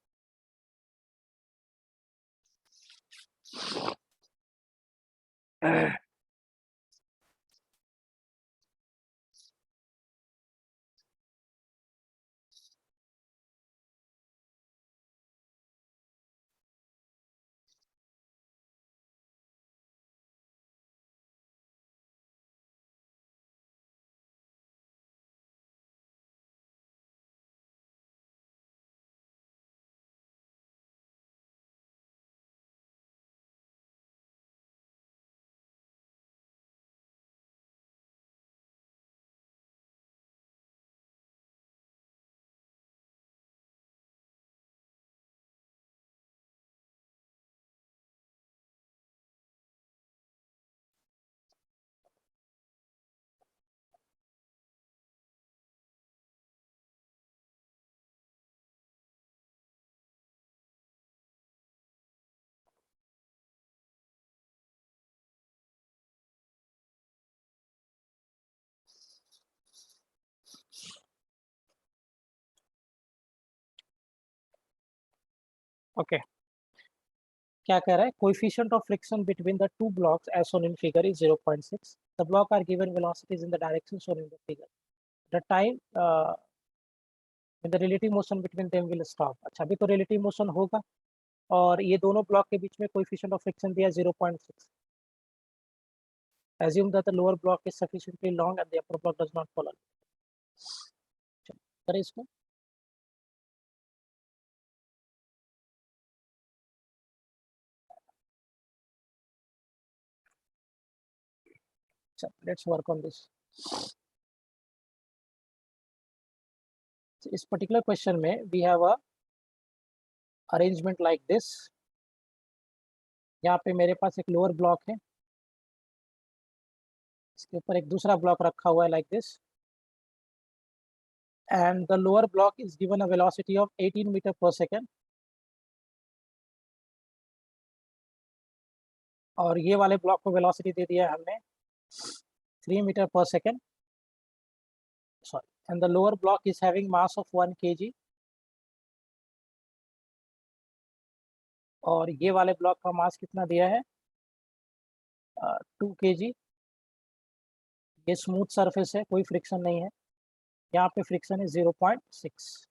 Okay, क्या कह रहा है, coefficient of friction between the 2 blocks as shown in figure is 0.6. The block are given velocities in the direction shown in the figure. The time when the relative motion between them will stop. अच्छा, अभी तो relative motion होगा, और ये दोनों ब्लॉक के बीच में coefficient of friction दिया 0.6. Assume that the lower block is sufficiently long and the upper block does not fall. करें इसको, let's work on this. So, इस particular question में we have a arrangement like this. यहाँ पे मेरे पास एक लोअर ब्लॉक है, इसके ऊपर एक दूसरा ब्लॉक रखा हुआ है like this, and the lower block is given a velocity of 18 meter per second, और ये वाले ब्लॉक को वेलोसिटी दे दिया है हमने 3 meter per second, sorry, and the lower block is having mass of 1 kg, और ये वाले ब्लॉक का मास कितना दिया है 2 kg। ये स्मूथ सरफेस है, कोई फ्रिक्शन नहीं है, यहाँ पे फ्रिक्शन है 0.6,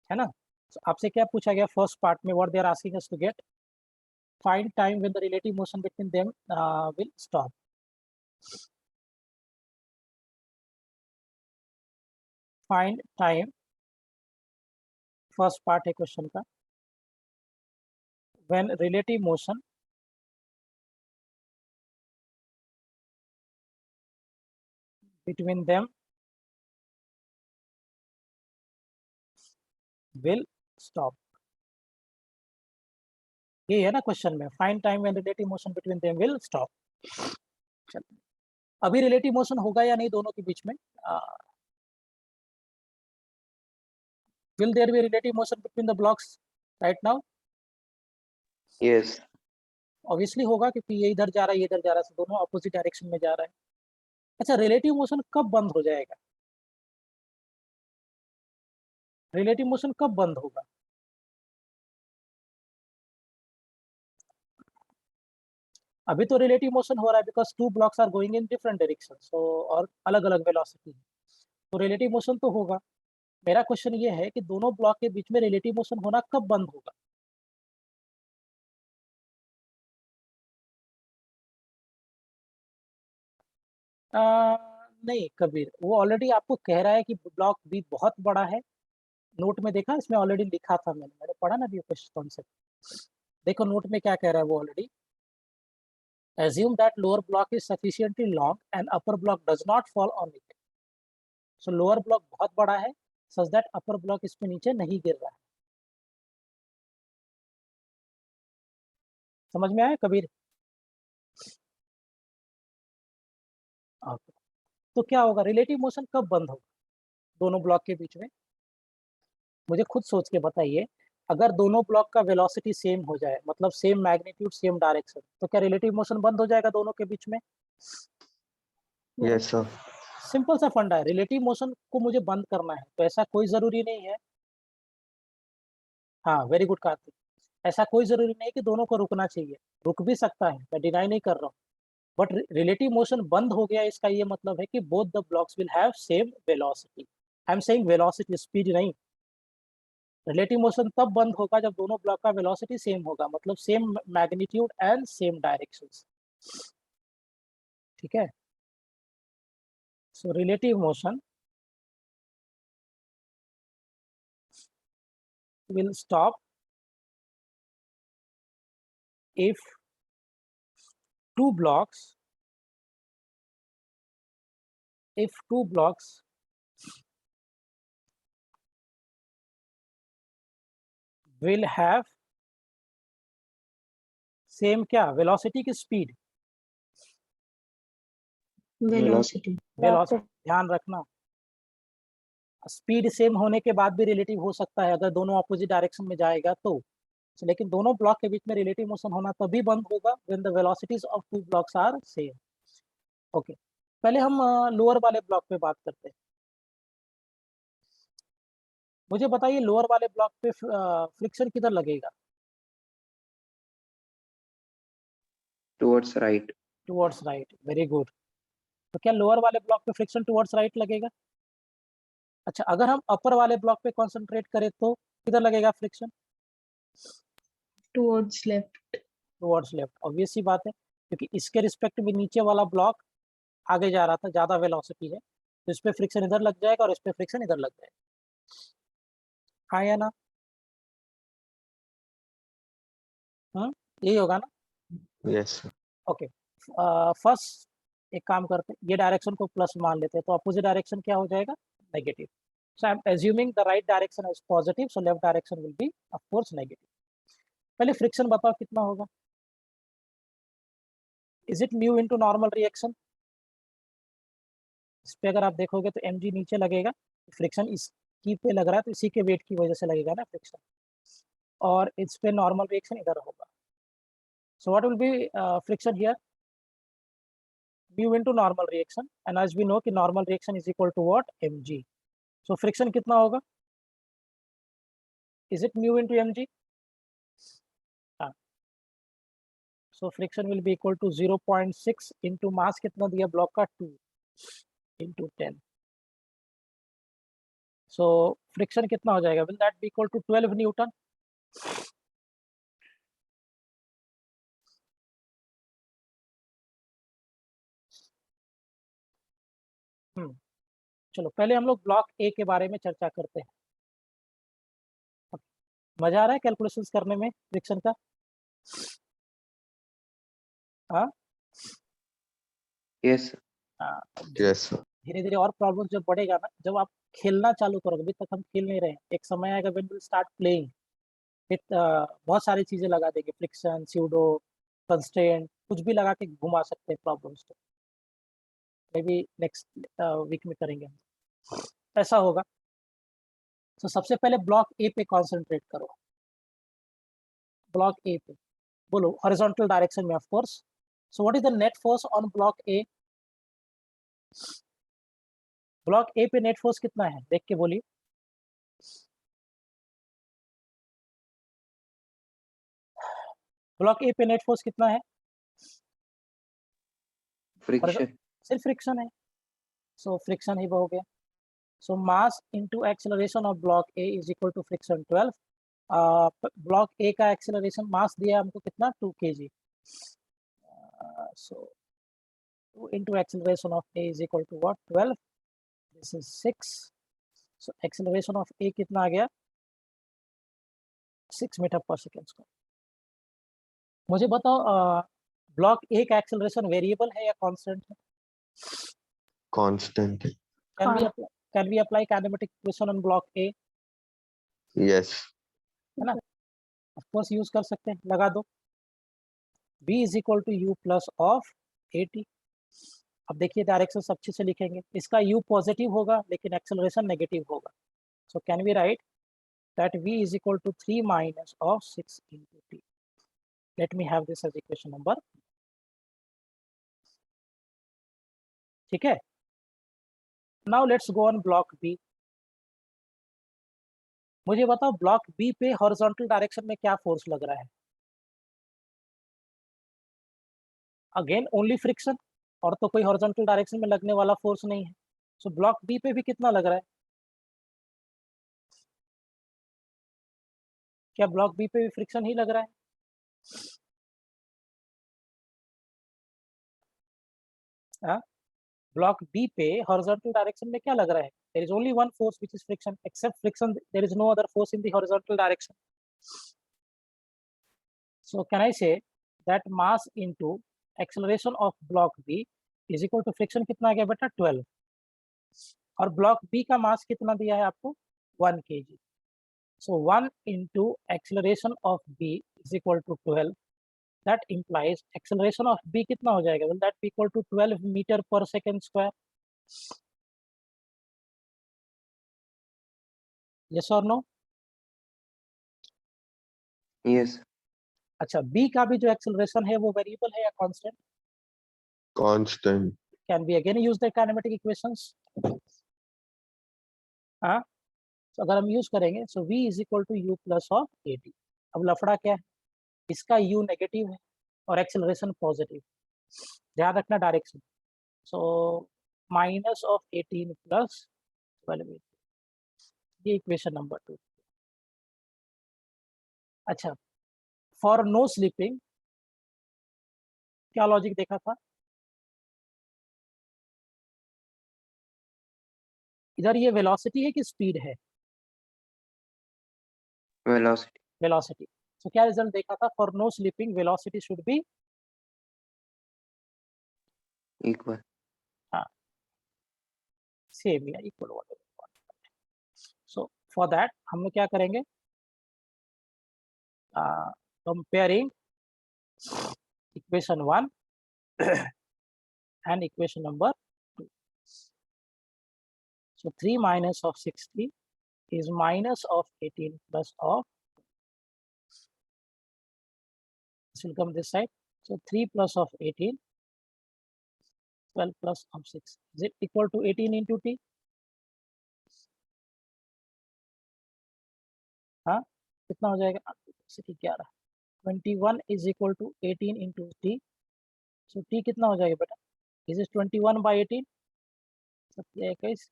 है ना, So, आपसे क्या पूछा गया फर्स्ट पार्ट में? What they are asking us to get, find time when the relative motion between them will stop. Find time, first part है क्वेश्चन का, when relative motion between them will stop. ये है ना क्वेश्चन में, find time when relative motion between them will stop. अभी रिलेटिव मोशन होगा या नहीं दोनों के बीच में? Will there be relative motion between the blocks right now? Yes. Obviously होगा, क्योंकि ये इधर जा रहा है, ये इधर जा रहा है, तो दोनों अपोजिट डायरेक्शन में जा रहा है. अच्छा, रिलेटिव मोशन कब बंद हो जाएगा? रिलेटिव मोशन कब बंद होगा? अभी तो रिलेटिव मोशन हो रहा है because two blocks are going in different direction, so और अलग अलग वेलोसिटी, तो रिलेटिव मोशन तो होगा. मेरा क्वेश्चन ये है कि दोनों ब्लॉक के बीच में रिलेटिव मोशन होना कब बंद होगा? नहीं कबीर, वो ऑलरेडी आपको कह रहा है कि ब्लॉक बी बहुत बड़ा है. नोट में देखा, इसमें ऑलरेडी लिखा था, मैंने पढ़ा ना अभी क्वेश्चन कॉन्सेप्ट. देखो नोट में क्या कह रहा है वो already. Assume that lower block is sufficiently long and upper block does not fall on it. So lower block बहुत बड़ा है such that upper block इसमें नीचे नहीं गिर रहा है. समझ में आया कबीर? Okay. तो क्या होगा, रिलेटिव मोशन कब बंद होगा दोनों ब्लॉक के बीच में? मुझे खुद सोच के बताइए. अगर दोनों ब्लॉक का वेलोसिटी सेम हो जाए, मतलब सेम मैग्नीट्यूड सेम डायरेक्शन, तो क्या रिलेटिव मोशन बंद हो जाएगा दोनों के बीच में? Yes, sir. सिंपल सा फंडा है. रिलेटिव मोशन को मुझे बंद करना है तो ऐसा कोई जरूरी नहीं है. हाँ, वेरी गुड कार्तिक. ऐसा कोई जरूरी नहीं है कि दोनों को रुकना चाहिए, रुक भी सकता है, मैं डिनाई नहीं कर रहा हूँ. बट रिलेटिव मोशन बंद हो गया, इसका ये मतलब है कि both the blocks will have same velocity. I am saying velocity, speed नहीं. रिलेटिव मोशन तब बंद होगा जब दोनों ब्लॉक का वेलोसिटी सेम होगा, मतलब same magnitude and same directions. ठीक है. So relative motion will stop if two blocks will have same क्या, velocity की speed? Velocity. velocity, ध्यान रखना. स्पीड सेम होने के बाद भी रिलेटिव हो सकता है अगर दोनों अपोजिट डायरेक्शन में जाएगा तो. लेकिन दोनों ब्लॉक के बीच में रिलेटिव मोशन होना तभी बंद होगा when the velocities of two blocks are same. Okay, पहले हम लोअर वाले ब्लॉक पे बात करते हैं. मुझे बताइए लोअर वाले ब्लॉक पे फ्रिक्शन किधर लगेगा? Towards right. Towards right. Very good. तो क्या लोअर वाले ब्लॉक पे फ्रिक्शन टुवर्ड्स राइट लगेगा? अच्छा, अगर हम अपर वाले ब्लॉक पे कंसंट्रेट करें तो किधर लगेगा friction? Towards left. Towards left. Obvious सी बात है, क्योंकि इसके रिस्पेक्ट में नीचे वाला ब्लॉक आगे जा रहा था, ज्यादा वेलोसिटी है, तो इस पे फ्रिक्शन इधर लग जाएगा और इस पे फ्रिक्शन इधर लग जाएगा. हाँ या ना? यही होगा ना? Yes, sir. ओके. फर्स्ट एक काम करते हैं, ये डायरेक्शन को प्लस मान लेते हैं, तो अपोजिट डायरेक्शन क्या हो जाएगा? Negative. So I am assuming the right direction is positive, so left direction will be of course negative. पहले फ्रिक्शन बताओ कितना होगा? Is it mu into normal reaction? इस पे अगर आप देखोगे तो mg नीचे लगेगा, फ्रिक्शन इसकी पे लग रहा है तो इसी के वेट की वजह से लगेगा ना फ्रिक्शन, और इस पे नॉर्मल रिएक्शन इधर होगा. So what will be friction here? Mu into normal reaction, and as we know कि normal reaction is equal to what? mg. So friction कितना होगा? Is it mu into mg? हाँ. So friction will be equal to 0.6 into mass कितना दिया ब्लॉक का? 2 into 10. सो फ्रिक्शन कितना हो जाएगा? Will that be equal to 12 newton? चलो पहले हम लोग ब्लॉक ए के बारे में चर्चा करते हैं। मजा आ रहा है कैलकुलेशंस करने में फ्रिक्शन का? हाँ Yes, sir. हाँ, Yes, sir. धीरे धीरे और प्रॉब्लम जब बढ़ेगा ना, जब आप खेलना चालू करोगे, अभी तक हम खेल नहीं रहे हैं, एक समय आएगा व्हेन विल स्टार्ट प्लेइंग, बहुत सारी चीजें लगा देंगे, फ्रिक्शन, स्यूडो, कंस्ट्रेंट, कुछ भी लगा के घुमा सकते हैं प्रॉब्लम्स को। मे बी नेक्स्ट वीक में करेंगे हम, ऐसा होगा। तो सबसे पहले ब्लॉक ए पे कॉन्सेंट्रेट करो। ब्लॉक ए पे बोलो हॉरिजॉन्टल डायरेक्शन में of course. So what is the net force on block A? Block ए पे नेट फोर्स कितना है देख के बोलिए। ब्लॉक ए पे नेट फोर्स कितना है? Friction. सिर्फ फ्रिक्शन है, सो फ्रिक्शन ही हो गया। So mass into acceleration of block A is equal to friction 12। Block A का एक्सेलरेशन मास दिया हमको कितना? 2 kg। So 2 into acceleration of a is equal to what? 12. This is 6. So acceleration of a कितना आ गया? 6 मीटर पर सेकेंड स्क्वायर। मुझे बताओ ब्लॉक ए का एक्सेलरेशन वेरिएबल है या कांस्टेंट है? Constant. Can we apply kinematic equation on block A? Yes. है ना? ऑफ कोर्स यूज कर सकते हैं, लगा दो। v is equal to u plus of at। अब देखिए डायरेक्शन अच्छे से लिखेंगे, इसका u पॉजिटिव होगा लेकिन एक्सेलरेशन नेगेटिव होगा। So can we write that v is equal to 3 minus of 6 into t. Let me have this as equation number। ठीक है। Now let's go on block B। मुझे बताओ ब्लॉक बी पे हॉरिजॉन्टल डायरेक्शन में क्या फोर्स लग रहा है? अगेन ओनली फ्रिक्शन, और तो कोई हॉरिजॉन्टल डायरेक्शन में लगने वाला फोर्स नहीं है। सो ब्लॉक बी पे भी कितना लग रहा है? क्या ब्लॉक बी पे भी फ्रिक्शन ही लग रहा है? ब्लॉक बी पे हॉरिजॉन्टल डायरेक्शन में क्या लग रहा है? There is only one force which is friction. Except friction there is no other force in the horizontal direction. So can I say that mass into acceleration of block B is equal to friction कितना आ गया बेटा? 12। और ब्लॉक बी का मास कितना दिया है आपको? 1 kg। So 1 into acceleration of b is equal to 12। that implies acceleration of b कितना हो जाएगा? will that be equal to 12 meter per second square? yes or no? Yes. अच्छा, b का भी जो एक्सेलरेशन है वो वेरिएबल है या constant? Constant. Can be again use the kinematic equations. हाँ, तो अगर हम यूज करेंगे so v is equal to u plus of at। अब लफड़ा क्या है? इसका u नेगेटिव है और एक्सेलरेशन पॉजिटिव, ध्यान रखना direction. So minus of 18 plus 12, ये इक्वेशन नंबर 2। अच्छा, फॉर नो स्लिपिंग क्या लॉजिक देखा था? इधर ये वेलोसिटी है कि स्पीड है? Velocity. वेलोसिटी। तो क्या रिजल्ट देखा था? For no slipping velocity should be Equal. Same या इक्वल वाले। सो फॉर दैट हम लोग क्या करेंगे? Comparing equation 1 and equation number 2। So 3 minus of 60 is minus of 18 plus of, this will come this side. So 3 plus of 18, 12 plus of 6. Is it equal to 18 into t? हाँ, कितना हो जाएगा? 11। 21 is equal to 18 into t। So t कितना हो जाएगा बेटा? Is it 21 by 18? 21, 18।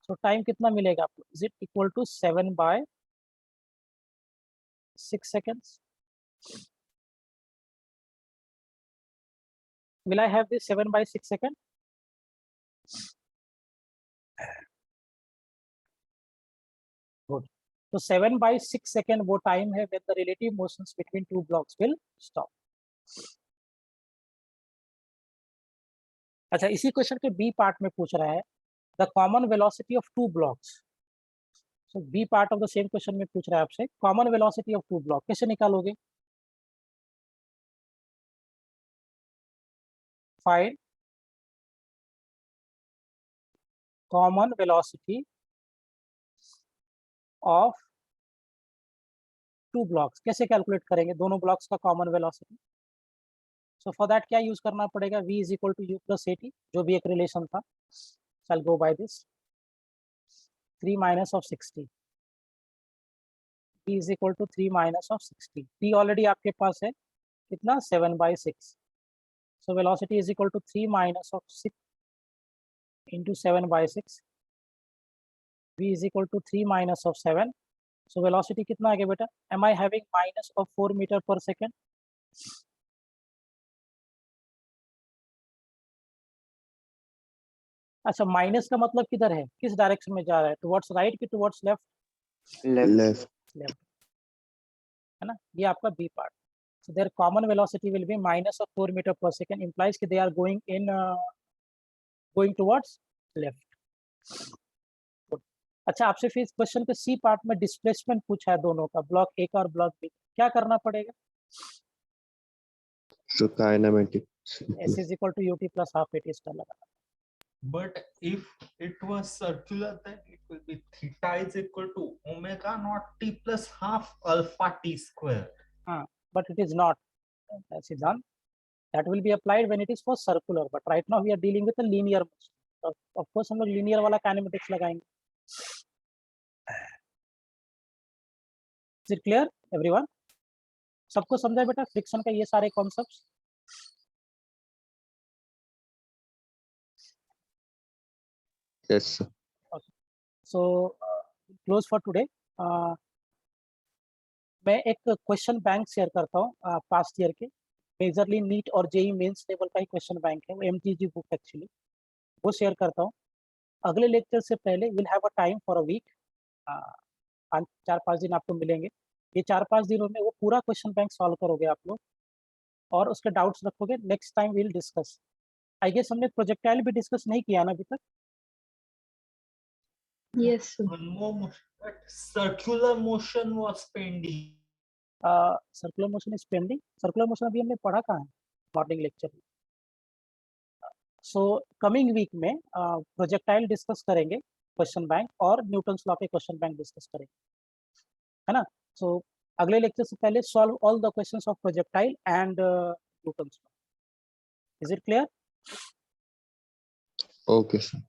So time कितना मिलेगा आपको? Is it equal to 7/6 seconds? Will I have this 7/6 second? Good. So 7/6 second वो time है when the relative motions between two blocks will stop. अच्छा, इसी क्वेश्चन के बी पार्ट में पूछ रहा है the common velocity of two blocks. So B part of the same question में पूछ रहा है आपसे common velocity of two block कैसे निकालोगे? Find common velocity of two blocks. कैसे कैलकुलेट करेंगे दोनों ब्लॉक्स का common velocity? So for that क्या यूज करना पड़ेगा? v is equal to u plus a t, जो भी एक रिलेशन था. So I go by this 3 minus of 60. v is equal to 3 minus of 60. t already आपके पास है कितना? 7/6. So velocity is equal to 3 minus of 6 into 7/6. v is equal to 3 minus of 7. So velocity कितना आ गया बेटा? Am I having minus of 4 metre per second. अच्छा, माइनस का मतलब किधर है? किस डायरेक्शन में जा रहा है? टुवर्ड्स राइट की टुवर्ड्स लेफ्ट? Left. लेफ्ट, है ना? ये आपका B part. So their common velocity will be minus of 4 meter per second, implies कि they are going going towards left. Good. अच्छा, आपसे फिर क्वेश्चन के सी पार्ट में डिस्प्लेसमेंट पूछा है दोनों का, ब्लॉक ए का और ब्लॉक बी. क्या करना पड़ेगा? So kinematics. S is equal to ut plus half at star लगाना. But if it was circular, then it will be theta is equal to omega naught t plus half alpha t square. But it is not. Siddhant, that will be applied when it is for circular, but right now we are dealing with a linear motion. Of course हम लोग linear वाला kinematics लगाएंगे. Is it clear everyone? सबको समझा बेटा फ्रिक्शन का ये सारे concepts? Yes, sir. So close for today. मैं एक क्वेश्चन बैंक शेयर करता हूँ पास्ट ईयर के, मेजरली नीट और जेई मेंस लेवल का ही क्वेश्चन बैंक है, वो एमटीजी बुक एक्चुअली, वो शेयर करता हूँ. अगले लेक्चर से पहले will have a time for a week. 4-5 दिन आपको मिलेंगे. ये 4-5 दिनों में वो पूरा क्वेश्चन बैंक सॉल्व करोगे आप लोग और उसके डाउट्स रखोगे. Next time will discuss. I guess हमने प्रोजेक्टाइल भी डिस्कस नहीं किया ना अभी तक? Yes, sir. One more motion, but circular motion was pending. Circular motion is pending. Circular motion अभी हमने पढ़ा कहाँ है मॉर्निंग लेक्चर में. सो कमिंग वीक में प्रोजेक्टाइल डिस्कस करेंगे, क्वेश्चन बैंक और न्यूटन्स लॉ के क्वेश्चन बैंक डिस्कस करेंगे, है ना? सो अगले लेक्चर से पहले solve all the questions of projectile and Newton's law. Is it clear? Okay, sir.